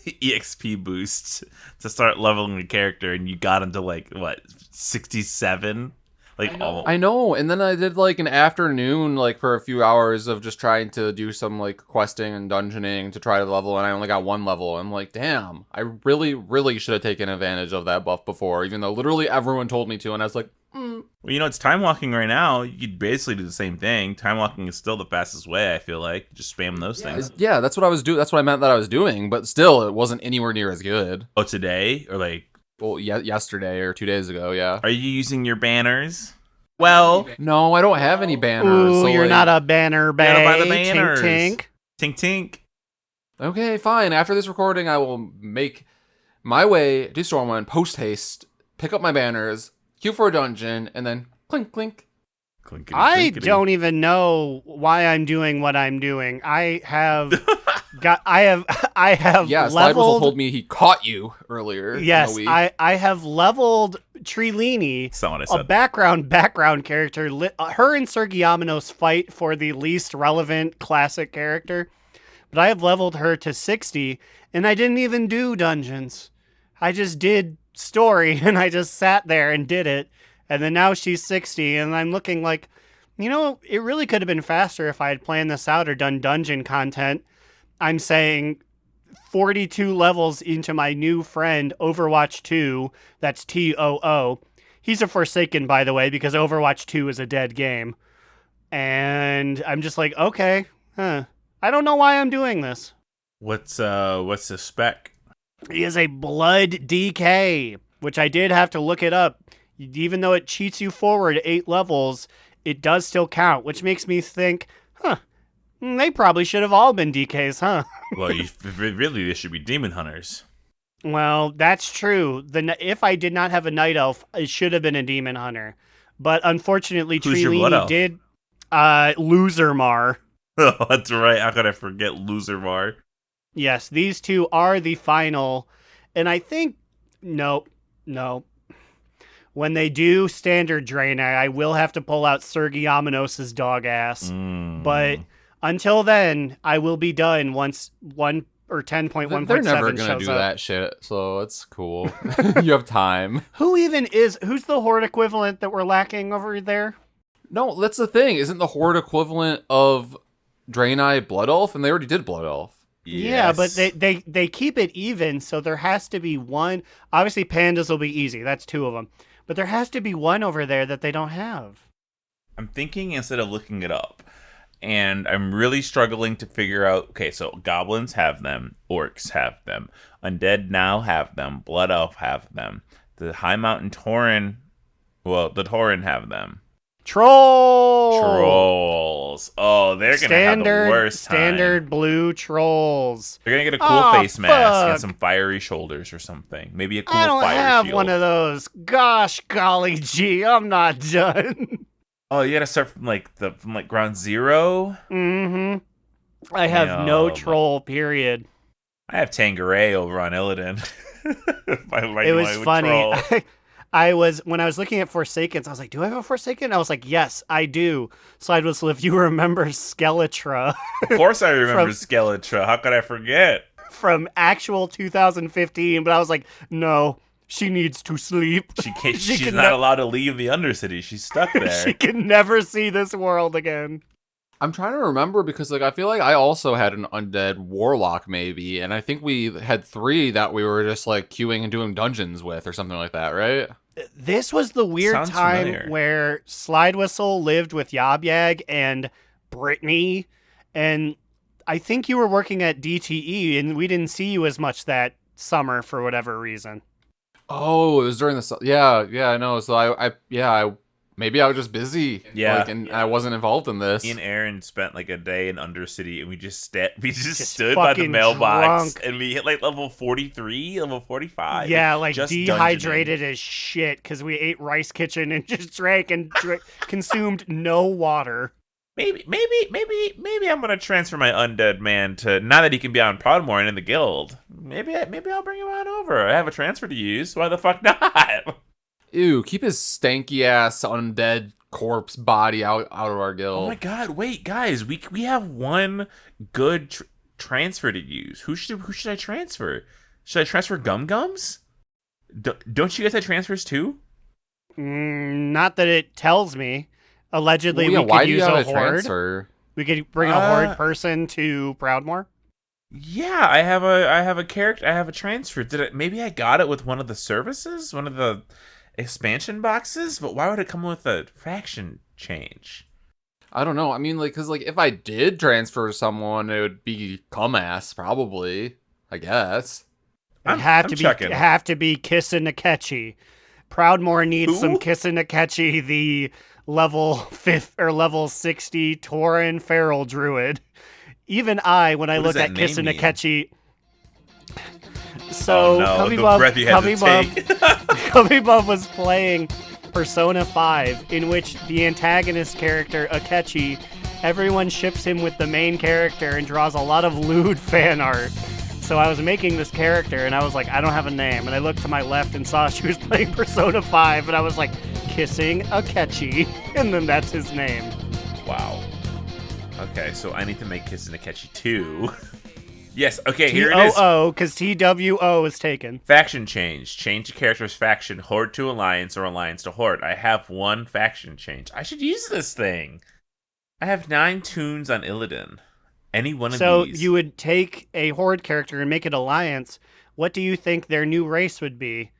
EXP boost to start leveling the character, and you got him to like what 67. Like I know, and then I did like an afternoon, like for a few hours of just trying to do some like questing and dungeoning to try to level, and I only got one level. I'm like, damn, I really, really should have taken advantage of that buff before, even though literally everyone told me to, and I was like, Well, it's time walking right now. You could basically do the same thing. Time walking is still the fastest way, I feel like. Just spam those things. yeah, that's what I was doing. That's what I meant that I was doing, but still, it wasn't anywhere near as good. Oh, today? Or like... Well, yesterday or 2 days ago, yeah. Are you using your banners? Well... No, I don't have any banners. Ooh, so you're like, not a banner bae. gotta buy the banners. Tink, tink. Tink tink. Okay, fine. After this recording, I will make my way to Stormwind post-haste, pick up my banners, queue for a dungeon, and then clink, clink. Clinkety, I clinkety. don't even know why I'm doing what I'm doing. I have I have Yeah, Slidewhistle leveled. told me he caught you earlier. Yes, in the week. I have leveled Trilini, That's not what I a said. background character. Her and Sergiamanos fight for the least relevant classic character, but I have leveled her to 60, and I didn't even do dungeons. I just did story, and I just sat there and did it, and then now she's 60, and I'm looking like, it really could have been faster if I had planned this out or done dungeon content. I'm saying 42 levels into my new friend, Overwatch 2. That's TOO. He's a Forsaken, by the way, because Overwatch 2 is a dead game. And I'm just like, okay, I don't know why I'm doing this. What's the spec? He is a Blood DK, which I did have to look it up. Even though it cheats you forward 8 levels, it does still count, which makes me think, they probably should have all been DKs, huh? Well, really, they should be demon hunters. Well, that's true. If I did not have a night elf, it should have been a demon hunter. But unfortunately, Who's your blood Trilini elf? did Losermar. Oh, that's right. How could I forget Losermar? Yes, these two are the final. And I think, no. When they do standard drain, I will have to pull out Sergiamanos' dog ass. But until then, I will be done once 1 or 10.1.7 They're never shows gonna do up. that shit, so it's cool. You have time. Who's the Horde equivalent that we're lacking over there? No, that's the thing. Isn't the Horde equivalent of Draenei Blood Elf? And they already did Blood Elf. Yeah, but Yes. they keep it even, so there has to be one. Obviously, pandas will be easy. That's 2 of them. But there has to be one over there that they don't have. I'm thinking instead of looking it up. And I'm really struggling to figure out, okay, so goblins have them, orcs have them, undead now have them, blood elf have them, the High Mountain Tauren, the Tauren have them. Trolls. Oh, they're going to have the worst time. Standard blue trolls. They're going to get a cool Oh, face mask and fuck. some fiery shoulders or something. Maybe a cool I don't fire have shield. one of those. Gosh, golly gee, I'm not done. Oh, you got to start from ground zero? Mm-hmm. I have no Yeah. troll, period. I have Tangeray over on Illidan. It was funny. When I was looking at Forsakens, I was like, do I have a Forsaken? I was like, yes, I do. Slidewhistle, if you remember Skeletra Of course I remember Skeletra. How could I forget? from actual 2015, but I was like, no, she needs to sleep. She's can not allowed to leave the Undercity. She's stuck there. She can never see this world again. I'm trying to remember because I feel like I also had an undead warlock maybe, and I think we had 3 that we were just queuing and doing dungeons with or something like that, right? This was the weird Sounds time familiar. where Slidewhistle lived with Yob-Yag and Brittany, and I think you were working at DTE, and we didn't see you as much that summer for whatever reason. Oh, it was during the I know. So I maybe I was just busy. Yeah. and I wasn't involved in this. Me and Aaron spent a day in Undercity, and we just Just stood by the fucking mailbox, drunk. and we hit level 43, level 45. Yeah, just dehydrated as shit because we ate Rice Kitchen and just drank and consumed no water. Maybe I'm gonna transfer my undead man to now that he can be on Podmore and in the guild. Maybe I'll bring him on over. I have a transfer to use. Why the fuck not? Ew, keep his stanky ass undead corpse body out of our guild. Oh my god! Wait, guys, we have one good transfer to use. Who should I transfer? Should I transfer Gum Gums? Don't you guys have transfers too? Not that it tells me. Allegedly, Well, yeah, we why could do you use have a a horde. transfer? We could bring a horde person to Proudmoore. Yeah, I have a character. I have a transfer. Maybe I got it with one of the services, one of the expansion boxes. But why would it come with a faction change? I don't know. I mean, like, because like if I did transfer someone, it would be Cumass, probably. I guess. It'd I'm checking. have to be Kisanakechi. Proudmoore needs Who? some Kisanakechi, the level 5 or level 60 Tauren feral druid. Even I, when I What does look at that name mean? Kisanakechi. So the breath you had to take. Cubby Bub was playing Persona 5, in which the antagonist character, Akechi, everyone ships him with the main character and draws a lot of lewd fan art. So I was making this character, and I was like, I don't have a name. And I looked to my left and saw she was playing Persona 5, and I was like, kissing Akechi, and then that's his name. Wow. Okay, so I need to make Kiss and Akechi 2. Yes, okay, here it is. TOO, because TWO is taken. Faction change. Change the character's faction, Horde to Alliance, or Alliance to Horde. I have one faction change. I should use this thing. I have 9 tunes on Illidan. Any one of these. So you would take a Horde character and make it Alliance. What do you think their new race would be?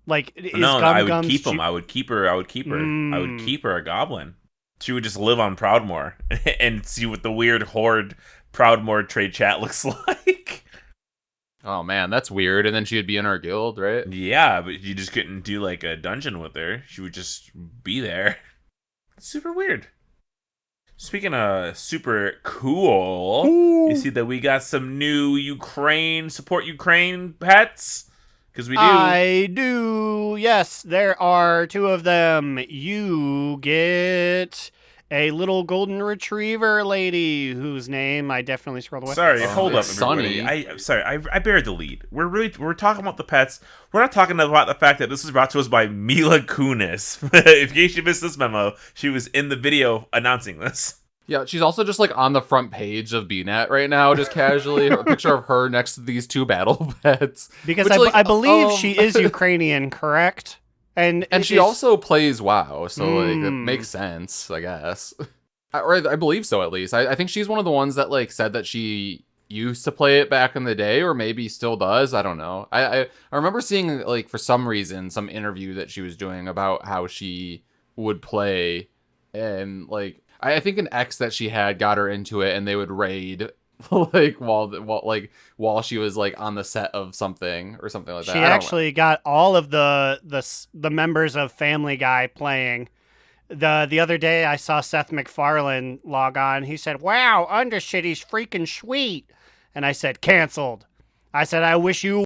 Like, is No, Gum I would Gum's keep them. I would keep her. I would keep her a goblin. She would just live on Proudmoore and see what the weird Horde Proudmoore trade chat looks like. Oh man, that's weird. And then she would be in our guild, right? Yeah, but you just couldn't do like a dungeon with her. She would just be there. Super weird. Speaking of super cool, you see that we got some new support Ukraine pets? Because we do. I do. Yes, there are 2 of them. You get a little golden retriever lady whose name I definitely scrolled away. Sorry, hold up, it's everybody. Sunny. I buried the lead. We're talking about the pets. We're not talking about the fact that this was brought to us by Mila Kunis. If you missed this memo, she was in the video announcing this. Yeah, she's also just like on the front page of BNet right now, just casually. A picture of her next to these 2 battle pets. Because Which, I believe she is Ukrainian, correct? And she also plays WoW, so like it makes sense, I guess. I believe so, at least. I think she's one of the ones that like said that she used to play it back in the day, or maybe still does. I don't know. I remember seeing like for some reason some interview that she was doing about how she would play, and like I think an ex that she had got her into it, and they would raid like while she was like on the set of something or something like that. She actually got all of the members of Family Guy playing. The other day I saw Seth MacFarlane log on. He said, "Wow, Undercity's freaking sweet," and I said, "Canceled." I said, "I wish you."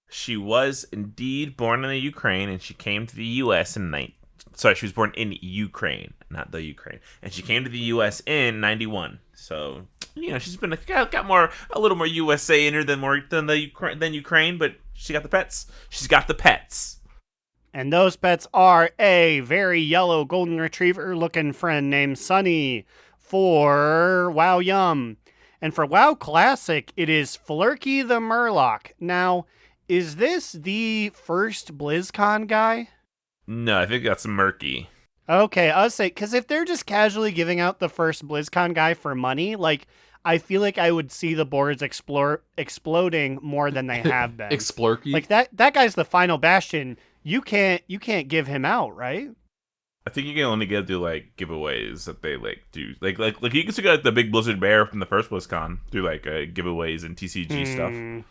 She was indeed born in the Ukraine, and she came to the U.S. she was born in Ukraine, not the Ukraine, and she came to the U.S. in '91. So she's been got a little more USA in her than Ukraine, but she got the pets. She's got the pets. And those pets are a very yellow golden retriever looking friend named Sunny for WoW Yum. And for WoW Classic, it is Flurky the Murloc. Now, is this the first BlizzCon guy? No, I think that's murky. Okay, I was saying, because if they're just casually giving out the first BlizzCon guy for money, like, I feel like I would see the boards exploding more than they have been. Explorky? Like, that guy's the final bastion. You can't give him out, right? I think you can only do like giveaways that they like do. Like you can still get the big Blizzard Bear from the first BlizzCon do like giveaways and TCG stuff.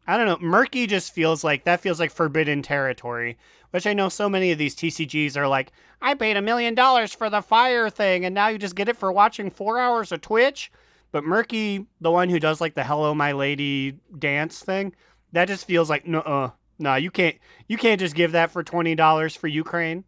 I don't know. Murky just feels like forbidden territory, which I know so many of these TCGs are like, I paid $1 million for the fire thing, and now you just get it for watching 4 hours of Twitch. But Murky, the one who does like the Hello My Lady dance thing, that just feels like, no, you can't just give that for $20 for Ukraine.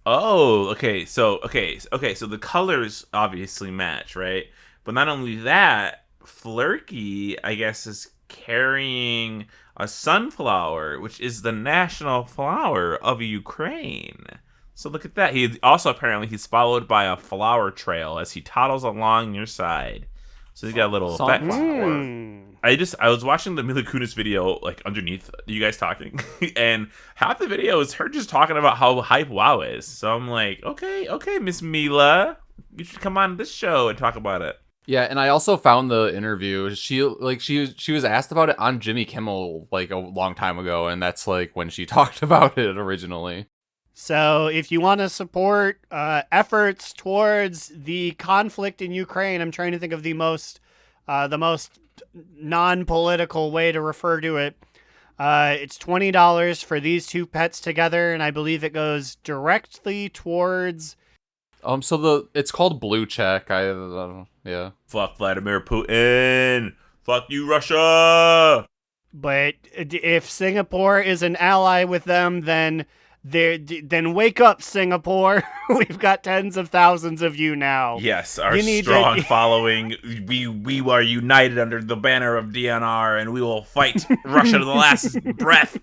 Oh, okay. So the colors obviously match, right? But not only that, Flurky, I guess, is carrying a sunflower, which is the national flower of Ukraine. So look at that. He also apparently he's followed by a flower trail as he toddles along your side. So he's got a little fat flower. I was watching the Mila Kunis video like underneath you guys talking, and half the video is her just talking about how hype WoW is. So I'm like, okay, Miss Mila, you should come on this show and talk about it. Yeah, and I also found the interview. She was asked about it on Jimmy Kimmel like a long time ago, and that's like when she talked about it originally. So if you want to support efforts towards the conflict in Ukraine, I'm trying to think of the most non-political way to refer to it. It's $20 for these two pets together, and I believe it goes directly towards. So it's called Blue Check. Yeah. Fuck Vladimir Putin. Fuck you, Russia. But if Singapore is an ally with them, then wake up, Singapore. We've got tens of thousands of you now. Yes, our strong following. We are united under the banner of DNR, and we will fight Russia to the last breath.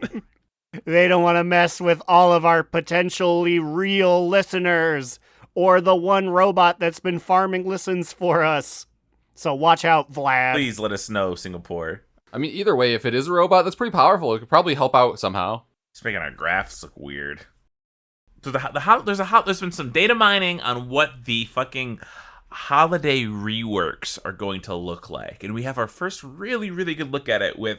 They don't want to mess with all of our potentially real listeners, or the one robot that's been farming listens for us. So watch out, Vlad. Please let us know, Singapore. I mean, either way, if it is a robot, that's pretty powerful. It could probably help out somehow. It's making our graphs look weird. So there's been some data mining on what the fucking holiday reworks are going to look like, and we have our first really, really good look at it with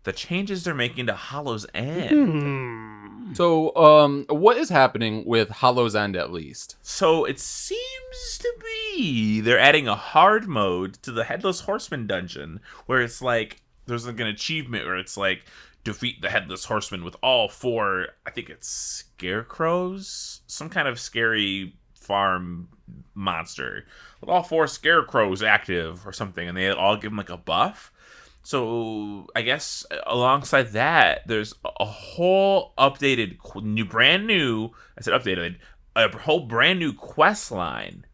the changes they're making to Hollow's End. So, what is happening with Hollow's End, at least? So it seems to be they're adding a hard mode to the Headless Horseman dungeon, where it's like there's like an achievement where it's like defeat the Headless Horseman with all 4, I think it's scarecrows, some kind of scary farm monster with all 4 scarecrows active or something, and they all give him like a buff. So I guess alongside that, there's a whole updated, a whole brand new quest line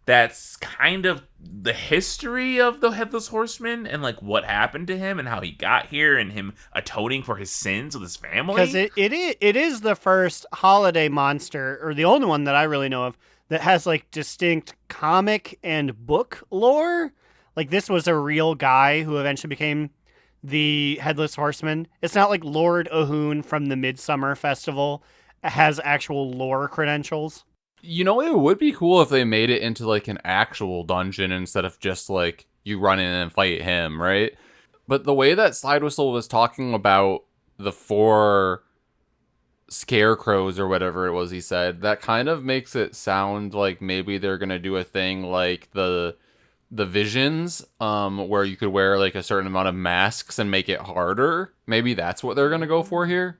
that's kind of the history of the Headless Horseman and like what happened to him and how he got here and him atoning for his sins with his family. Because it is the first holiday monster, or the only one that I really know of, that has like distinct comic and book lore. Like, this was a real guy who eventually became the Headless Horseman. It's not like Lord Ahoon from the Midsummer Festival has actual lore credentials. You know, it would be cool if they made it into like an actual dungeon instead of just like you run in and fight him, right? But the way that Slidewhistle was talking about the 4 scarecrows or whatever it was he said, that kind of makes it sound like maybe they're gonna do a thing like the visions, where you could wear like a certain amount of masks and make it harder. Maybe that's what they're gonna go for here.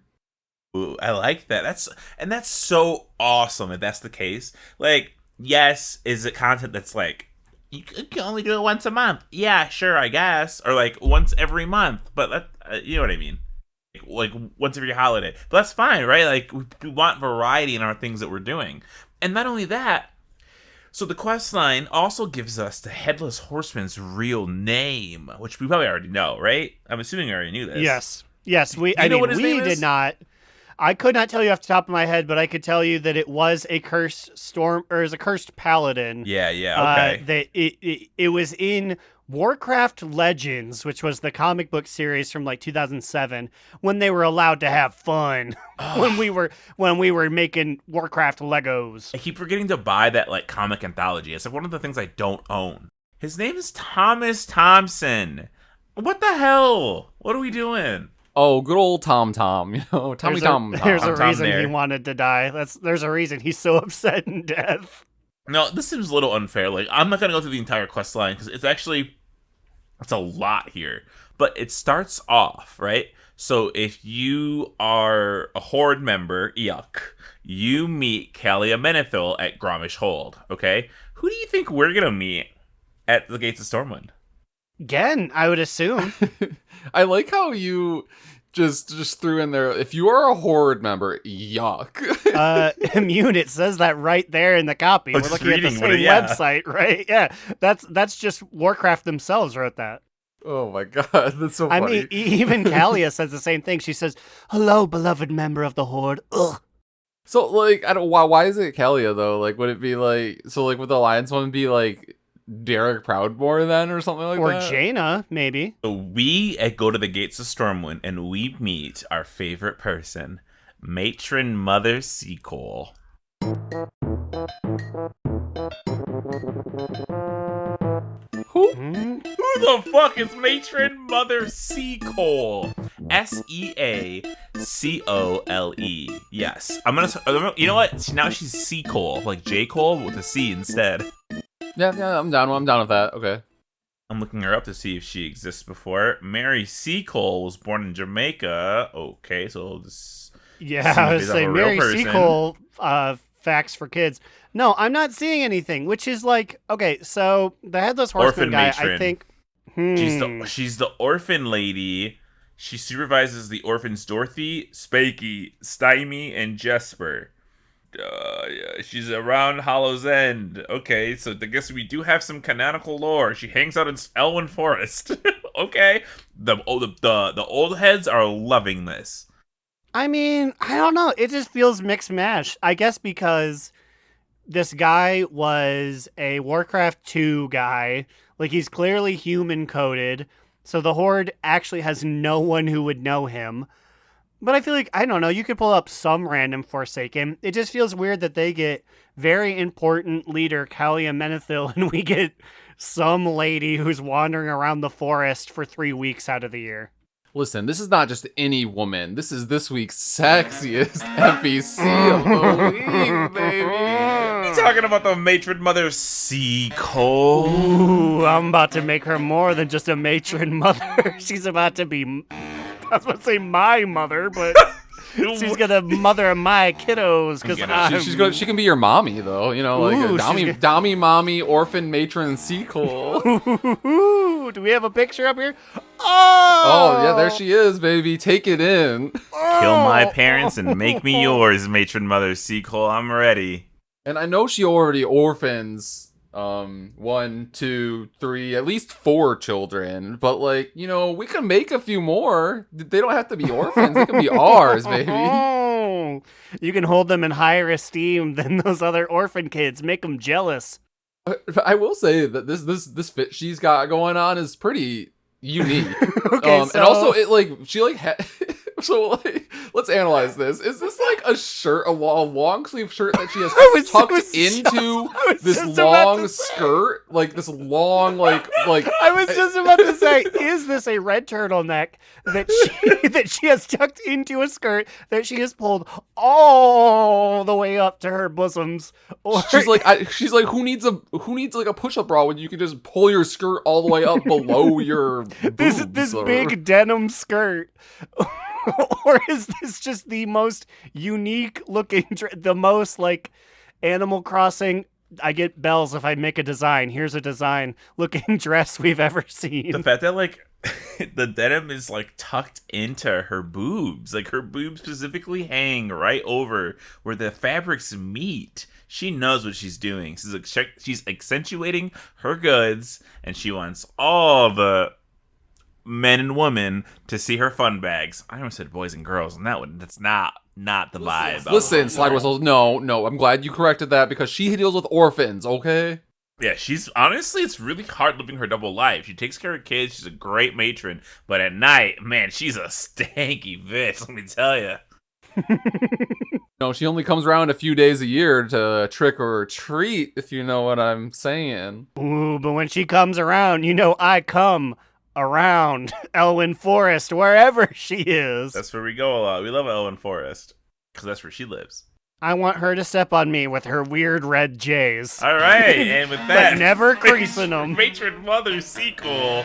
Ooh, I like that. That's so awesome if that's the case. Like, yes, is it content that's like you can only do it once a month? Yeah, sure, I guess, or like once every month. But that, you know what I mean? Like once every holiday. But that's fine, right? Like we want variety in our things that we're doing, and not only that. So the quest line also gives us the Headless Horseman's real name, which we probably already know, right? I'm assuming we already knew this. Yes. We did not. I could not tell you off the top of my head, but I could tell you that it was a cursed storm, or is a cursed paladin. Yeah, okay. That it was in Warcraft Legends, which was the comic book series from like 2007, when they were allowed to have fun. when we were making Warcraft Legos. I keep forgetting to buy that like comic anthology. It's like one of the things I don't own. His name is Thomas Thompson. What the hell? What are we doing? Oh, good old Tom, you know, Tommy Tom. There's a reason he wanted to die. There's a reason he's so upset in death. No, this seems a little unfair. Like, I'm not gonna go through the entire quest line because it's a lot here. But it starts off, right? So if you are a Horde member, you meet Kalia Menethil at Gromish Hold. Okay, who do you think we're gonna meet at the Gates of Stormwind? Again, I would assume. I like how you just threw in there, if you are a Horde member, Immune, it says that right there in the copy. We're looking at the same website, right? Yeah, that's just Warcraft themselves wrote that. Oh my god, that's so funny. I mean, even Kalia says the same thing. She says, "Hello, beloved member of the Horde." Ugh. So, like, I don't. Why is it Kalia though? Like, would it be like, so? Like, would the Alliance one be like Derek Proudmore then or something like Or that. Jaina, maybe. So we go to the gates of Stormwind and we meet our favorite person, Matron Mother Seacole. Who the fuck is Matron Mother Seacole? Seacole. Yes. You know what? Now she's Seacole, like J. Cole with a C instead. Yeah, I'm down with that. Okay. I'm looking her up to see if she exists before. Mary Seacole was born in Jamaica. Okay, so this. Yeah, I was saying Mary Seacole, facts for kids. No, I'm not seeing anything, which is like, okay, so the Headless Horseman Orphan guy, matron. I think. She's the orphan lady. She supervises the orphans Dorothy, Spakey, Stymie, and Jesper. Yeah, she's around Hollow's End. Okay, so I guess we do have some canonical lore. She hangs out in Elwyn Forest. Okay, the old heads are loving this. I mean, I don't know. It just feels mixed mash. I guess because this guy was a Warcraft 2 guy. Like, he's clearly human coded. So the Horde actually has no one who would know him. But I feel like, I don't know, you could pull up some random Forsaken. It just feels weird that they get very important leader Kalia Menethil and we get some lady who's wandering around the forest for 3 weeks out of the year. Listen, this is not just any woman. This is this week's sexiest NPC of the week, baby. You talking about the Matron Mother Seacole? Ooh, I'm about to make her more than just a matron mother. She's about to be, I was about to say my mother, but she's gonna mother my kiddos because She can be your mommy though, you know, like Ooh, a Dami mommy, orphan matron Seacole. Ooh, do we have a picture up here? Oh yeah, there she is, baby. Take it in. Kill my parents and make me yours, Matron Mother Seacole. I'm ready. And I know she already orphans 1, 2, 3, at least 4 children, but like, you know, we can make a few more. They don't have to be orphans, they can be ours, baby. You can hold them in higher esteem than those other orphan kids. Make them jealous. I will say that this fit she's got going on is pretty unique. Okay, and also it like she like so like let's analyze this. Is this like a shirt, a long sleeve shirt that she has tucked into this long skirt, like this long like I was just about to say, is this a red turtleneck that she has tucked into a skirt that she has pulled all the way up to her bosoms? Or she's like who needs like a push-up bra when you can just pull your skirt all the way up below your boobs, this big denim skirt? Or is this just the most unique looking, the most like Animal Crossing, I get bells if I make a design, here's a design looking dress we've ever seen? The fact that like the denim is like tucked into her boobs, like her boobs specifically hang right over where the fabrics meet. She knows what she's doing. She's accentuating her goods, and she wants all the men and women to see her fun bags. I almost said boys and girls, and that's not the vibe. Listen, Slidewhistle, no, I'm glad you corrected that because she deals with orphans, okay? Yeah, she's honestly, it's really hard living her double life. She takes care of kids, she's a great matron, but at night, man, she's a stanky bitch, let me tell you. No, she only comes around a few days a year to trick or treat, if you know what I'm saying. Ooh, but when she comes around, you know I come around Elwyn Forest, wherever she is. That's where we go a lot. We love Elwyn Forest, because that's where she lives. I want her to step on me with her weird red J's. All right, and with that, but never creasing them. Matron Mother Seacole,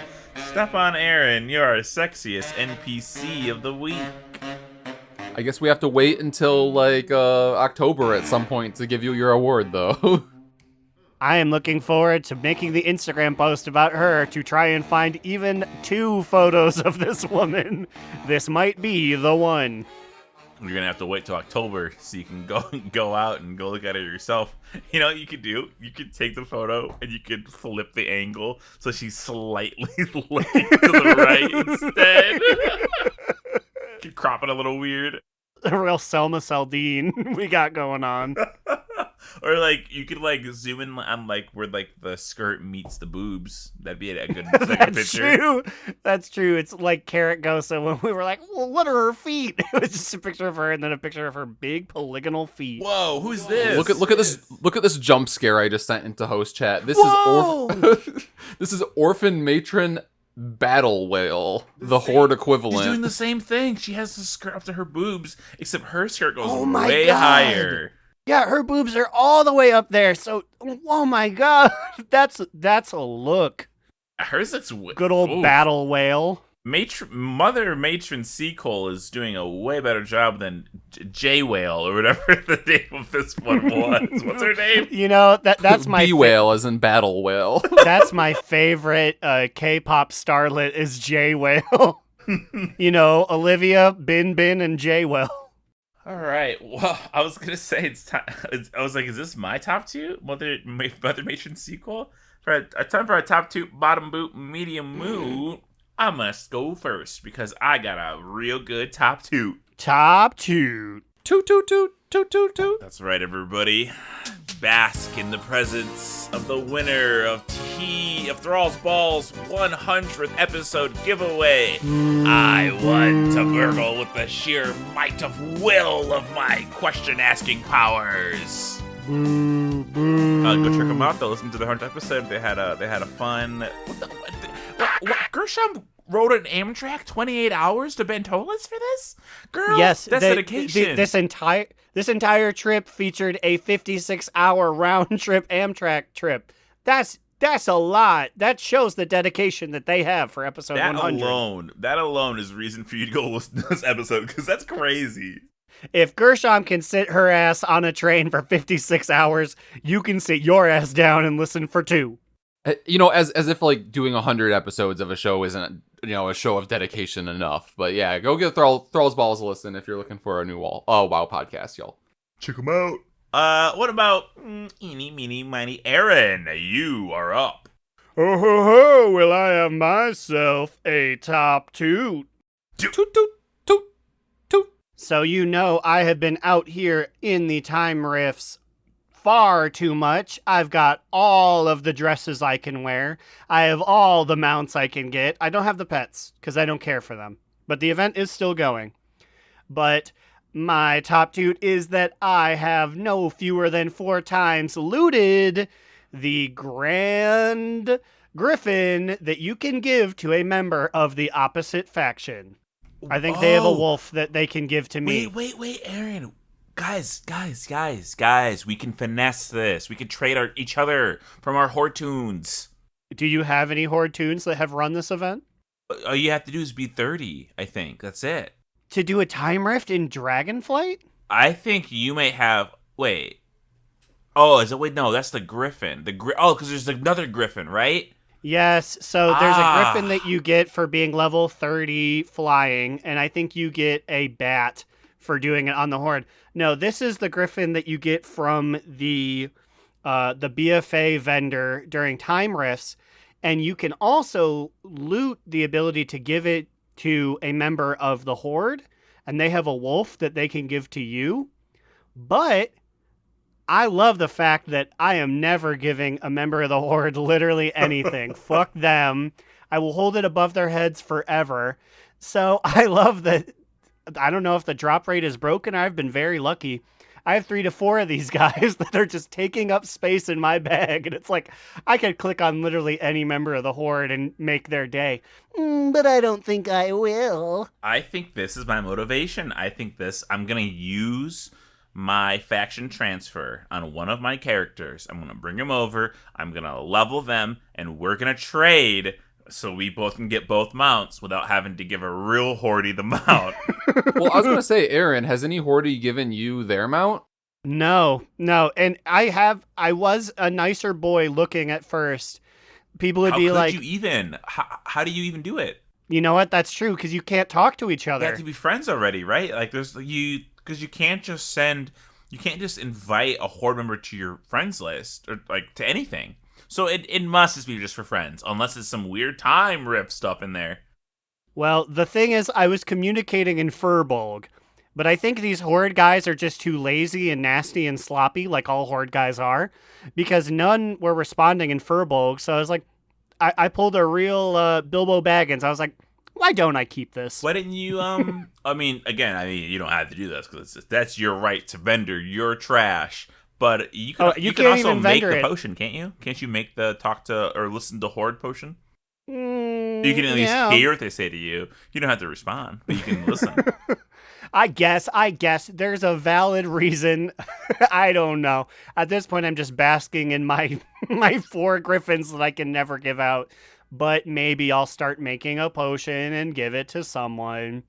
step on Aaron. You're our sexiest NPC of the week. I guess we have to wait until like October at some point to give you your award, though. I am looking forward to making the Instagram post about her to try and find even 2 photos of this woman. This might be the one. You're gonna have to wait till October so you can go out and go look at it yourself. You know what you could do? You could take the photo and you could flip the angle so she's slightly looking to the right instead. You could crop it a little weird. A real Selma Saldine we got going on. Or like you could like zoom in on like where like the skirt meets the boobs. That'd be a good second That's picture. true. That's true. It's like Carrot Gosa when we were like, well, what are her feet? It was just a picture of her and then a picture of her big polygonal feet. Whoa, who's this? Look at this jump scare I just sent into host chat. This Whoa! is this is Orphan Matron Battle Whale, the horde equivalent. She's doing the same thing. She has the skirt up to her boobs, except her skirt goes Oh my way God. higher. Yeah, her boobs are all the way up there. So, oh my God, that's a look. Hers looks Good old battle whale. Mother Matron Seacole is doing a way better job than J Whale or whatever the name of this one was. What's her name? You know that's my B whale as in battle whale. that's my favorite K-pop starlet is J Whale. You know, Olivia, Bin, and J Whale. All right. Well, I was gonna say it's time. I was like, is this my top two? Mother Matron Sequel for a time for a top two bottom boot medium moo. I must go first because I got a real good top two. Top two. Toot toot toot toot toot toot. That's right, everybody. Bask in the presence of the winner of Thrall's Balls 100th episode giveaway. I won to burgle with the sheer might of will of my question-asking powers. Go check them out. They'll listen to the 100th episode. They had a fun. What? Gershom rode an Amtrak 28 hours to Bentolas for this? Girl, Yes, that's dedication. This entire trip featured a 56-hour round trip Amtrak trip. That's a lot. That shows the dedication that they have for episode 100. That alone is reason for you to go listen to this episode because that's crazy. If Gershom can sit her ass on a train for 56 hours, you can sit your ass down and listen for 2. You know, as if like doing 100 episodes of a show isn't, you know, a show of dedication enough. But yeah, go give Thrall's Balls a listen if you're looking for a new WoW podcast, y'all. Check them out. What about eeny, meeny, miny Aaron? You are up. Oh ho ho! Will I have myself a top toot? Toot toot toot toot toot. So you know I have been out here in the time rifts far too much. I've got all of the dresses I can wear. I have all the mounts I can get. I don't have the pets because I don't care for them. But the event is still going. But my top toot is that I have no fewer than 4 times looted the Grand Griffin that you can give to a member of the opposite faction. I think they have a wolf that they can give to me. Wait, Aaron. Guys, we can finesse this. We can trade each other from our Hortoons. Do you have any Horde tunes that have run this event? All you have to do is be 30, I think. That's it. To do a time rift in Dragonflight? I think you may have... Wait. Oh, is it... Wait, no, that's the Griffin. because there's another Griffin, right? Yes, so there's a Griffin that you get for being level 30 flying, and I think you get a bat for doing it on the Horde. No, this is the Griffin that you get from the BFA vendor during time rifts, and you can also loot the ability to give it to a member of the Horde, and they have a wolf that they can give to you. But I love the fact that I am never giving a member of the Horde literally anything. Fuck them. I will hold it above their heads forever. So I love that. I don't know if the drop rate is broken. I've been very lucky. I have 3 to 4 of these guys that are just taking up space in my bag. And it's like, I could click on literally any member of the Horde and make their day. But I don't think I will. I think this is my motivation. I'm going to use my faction transfer on one of my characters. I'm going to bring them over. I'm going to level them. And we're going to trade so we both can get both mounts without having to give a real Horde the mount. Well, I was going to say, Aaron, has any Horde given you their mount? No. And I was a nicer boy looking at first. People would be like... How do you even do it? You know what? That's true, because you can't talk to each other. You have to be friends already, right? Like, because you can't just invite a Horde member to your friends list, or like to anything. So it must just be just for friends, unless it's some weird time rift stuff in there. Well, the thing is, I was communicating in Furbolg, But I think these horde guys are just too lazy and nasty and sloppy, like all horde guys are, because none were responding in Furbolg. So I was like, I pulled a real Bilbo Baggins. I was like, why don't I keep this? Why didn't you, I mean, you don't have to do this because that's your right to vendor your trash. But you can, you can can't also even make vendor the it. potion, can't you? Can't you make the talk to or listen to horde potion? You can at least yeah. hear what they say to you. You don't have to respond, but you can listen. I guess there's a valid reason. I don't know. At this point, I'm just basking in my 4 griffins that I can never give out. But maybe I'll start making a potion and give it to someone.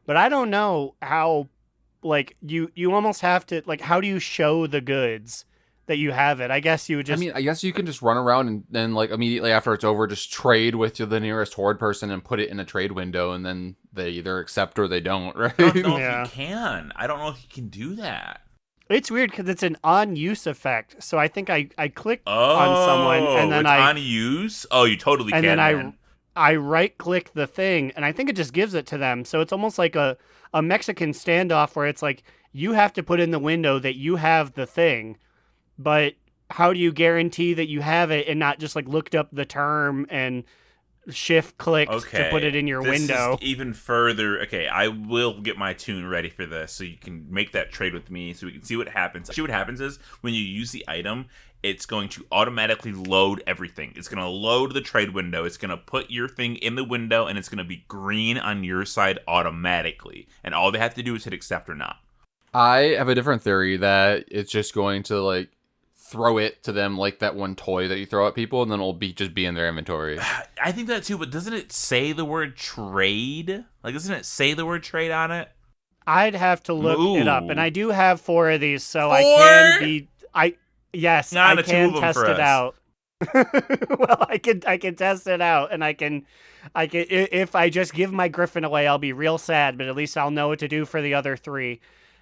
But I don't know how, like, you almost have to, like, how do you show the goods that you have it? I guess you would just... I mean, I guess you can just run around and then, like, immediately after it's over, just trade with the nearest horde person and put it in a trade window, and then they either accept or they don't, right? I don't know Yeah. if you can. I don't know if you can do that. It's weird because it's an on-use effect. So I think I click on someone and then it's on use? Oh, you totally and can, then man. I right-click the thing, and I think it just gives it to them. So it's almost like a Mexican standoff where it's like, you have to put in the window that you have the thing, but how do you guarantee that you have it and not just, like, looked up the term and shift-clicked to put it in your this window? Is even further. Okay, I will get my tune ready for this so you can make that trade with me so we can see what happens. See what happens is when you use the item, it's going to automatically load everything. It's going to load the trade window. It's going to put your thing in the window, and it's going to be green on your side automatically. And all they have to do is hit accept or not. I have a different theory that it's just going to, like, throw it to them like that one toy that you throw at people, and then it'll just be in their inventory. I think that too, but doesn't it say the word trade? Like, doesn't it say the word trade on it? I'd have to look it up, and I do have 4 of these, so I 4? can be... Yes, Not I a two can of them test for it us. out. Well, I can test it out, and I can. If I just give my griffin away, I'll be real sad. But at least I'll know what to do for the other 3.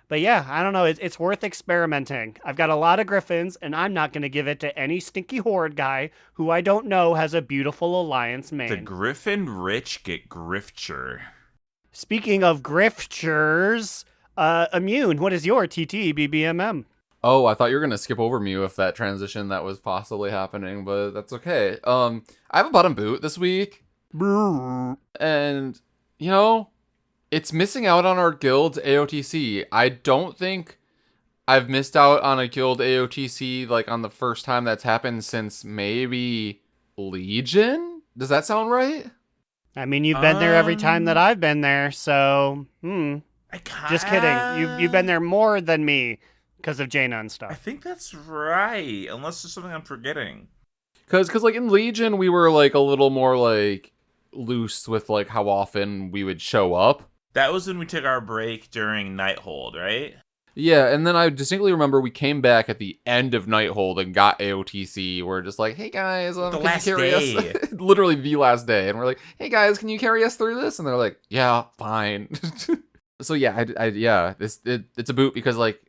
But yeah, I don't know. It's worth experimenting. I've got a lot of griffins, and I'm not going to give it to any stinky horde guy who I don't know has a beautiful alliance mane. The Griffin rich get grifture. Speaking of griftures, Immune, what is your TT BBMM? Oh, I thought you were gonna skip over me with that transition that was possibly happening, but that's okay. I have a bottom boot this week, and you know, it's missing out on our guild's AOTC. I don't think I've missed out on a guild AOTC like on the first time that's happened since maybe Legion. Does that sound right? I mean, you've been there every time that I've been there, so just kidding. You've been there more than me. Because of Jaina and I stuff. think that's right, unless there's something I'm forgetting. Because like in Legion, we were like a little more like loose with like how often we would show up. That was when we took our break during Nighthold, right? Yeah, and then I distinctly remember we came back at the end of Nighthold and got AOTC. We're just like, hey guys, The can last you carry day. us? Literally the last day. And we're like, hey guys, can you carry us through this? And they're like, yeah, fine. So yeah, it's a boot because like,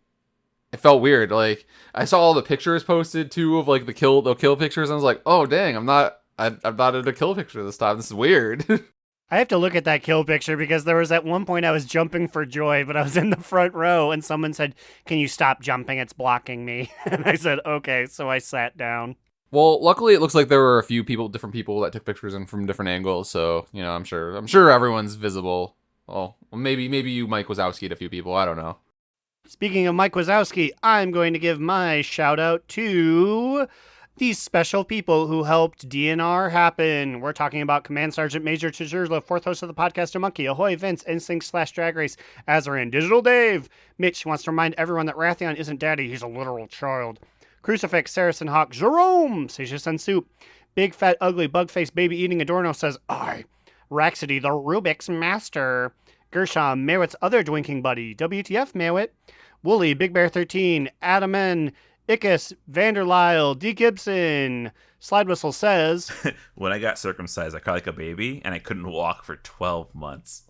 it felt weird. Like I saw all the pictures posted too of like the kill pictures. And I was like, oh dang, I'm not in a kill picture this time. This is weird. I have to look at that kill picture because there was at one point I was jumping for joy, but I was in the front row and someone said, "Can you stop jumping? It's blocking me." And I said, "Okay." So I sat down. Well, luckily it looks like there were a few different people that took pictures in from different angles. So you know, I'm sure everyone's visible. Well, maybe you Mike Wazowski'd a few people. I don't know. Speaking of Mike Wazowski, I'm going to give my shout out to these special people who helped DNR happen. We're talking about Command Sergeant Major Chizurla, 4th host of the podcast, Monkey, Ahoy, Vince, Instinct/Drag Race, Azarin, Digital Dave. Mitch wants to remind everyone that Rathion isn't daddy, he's a literal child. Crucifix, Saracen Hawk, Jerome, Seisha Sun Soup, Big Fat Ugly Bug-Faced Baby Eating Adorno says, I, Raxity, the Rubik's Master. Gershom, Mewit's other dwinking buddy, WTF Mewit, Wooly, Big Bear 13, Adaman, Ickis, Vanderlyle, D. Gibson. Slidewhistle says, When I got circumcised, I cried like a baby, and I couldn't walk for 12 months.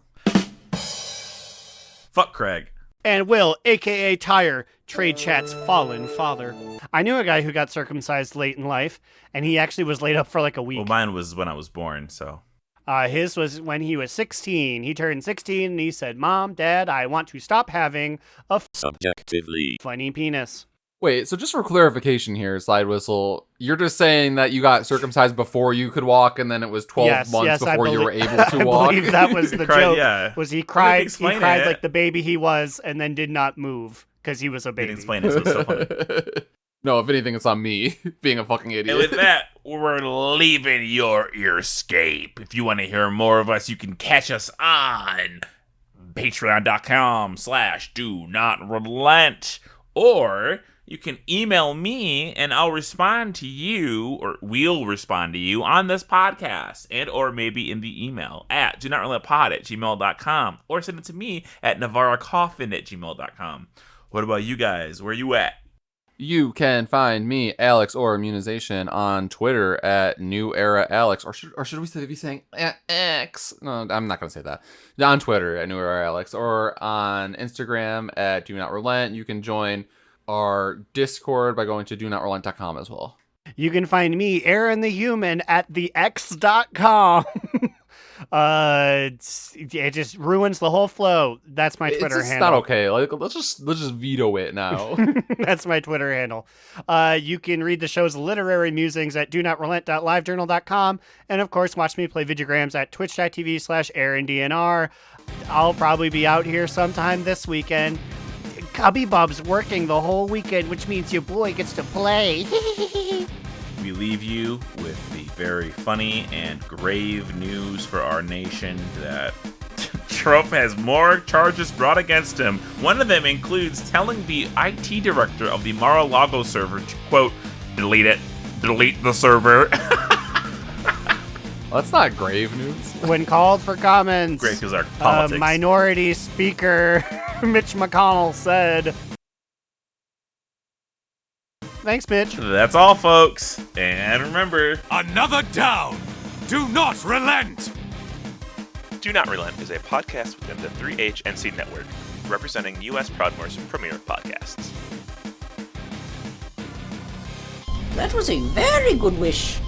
Fuck Craig. and Will, a.k.a. Tyre, Trade Chat's fallen father. I knew a guy who got circumcised late in life, and he actually was laid up for like a week. Well, mine was when I was born, so. His was when he was 16. He turned 16 and he said, Mom, Dad, I want to stop having a subjectively funny penis. Wait, so just for clarification here, Slidewhistle, you're just saying that you got circumcised before you could walk, and then it was 12 months before you were able to walk? I believe that was the joke. Yeah. Was he cried Explain it. like the baby he was, and then did not move because he was a baby. Didn't explain it, so it's so funny. No, if anything, it's on me being a fucking idiot. And with that, we're leaving your earscape. If you want to hear more of us, you can catch us on patreon.com/do-not-relent. Or you can email me and I'll respond to you, or we'll respond to you on this podcast, and or maybe in the email at do-not-relent-pod@gmail.com, or send it to me at navarracoffin@gmail.com. What about you guys? Where you at? You can find me, Alex, or Immunization on Twitter at New Era Alex, or should we be saying X? No, I'm not gonna say that. On Twitter at New Era Alex, or on Instagram at Do Not Relent. You can join our Discord by going to DoNotRelent.com as well. You can find me, Aaron the Human, at thex.com. It just ruins the whole flow. That's my Twitter It's handle. not okay. Like, let's just veto it now. That's my Twitter handle. You can read the show's literary musings at donotRelent.livejournal.com, and of course watch me play videograms at twitch.tv/AaronDNR. I'll probably be out here sometime this weekend. Cubby Bub's working the whole weekend, which means your boy gets to play. We leave you with the very funny and grave news for our nation that Trump has more charges brought against him. One of them includes telling the IT director of the Mar-a-Lago server to, quote, delete it, delete the server. Well, that's not grave news. When called for comments, Great, because our politics. Minority Speaker Mitch McConnell said... Thanks, Mitch. That's all, folks. And remember, Another down! Do not relent! Do Not Relent is a podcast within the 3HNC network, representing U.S. Proudmoore's premier podcasts. That was a very good wish.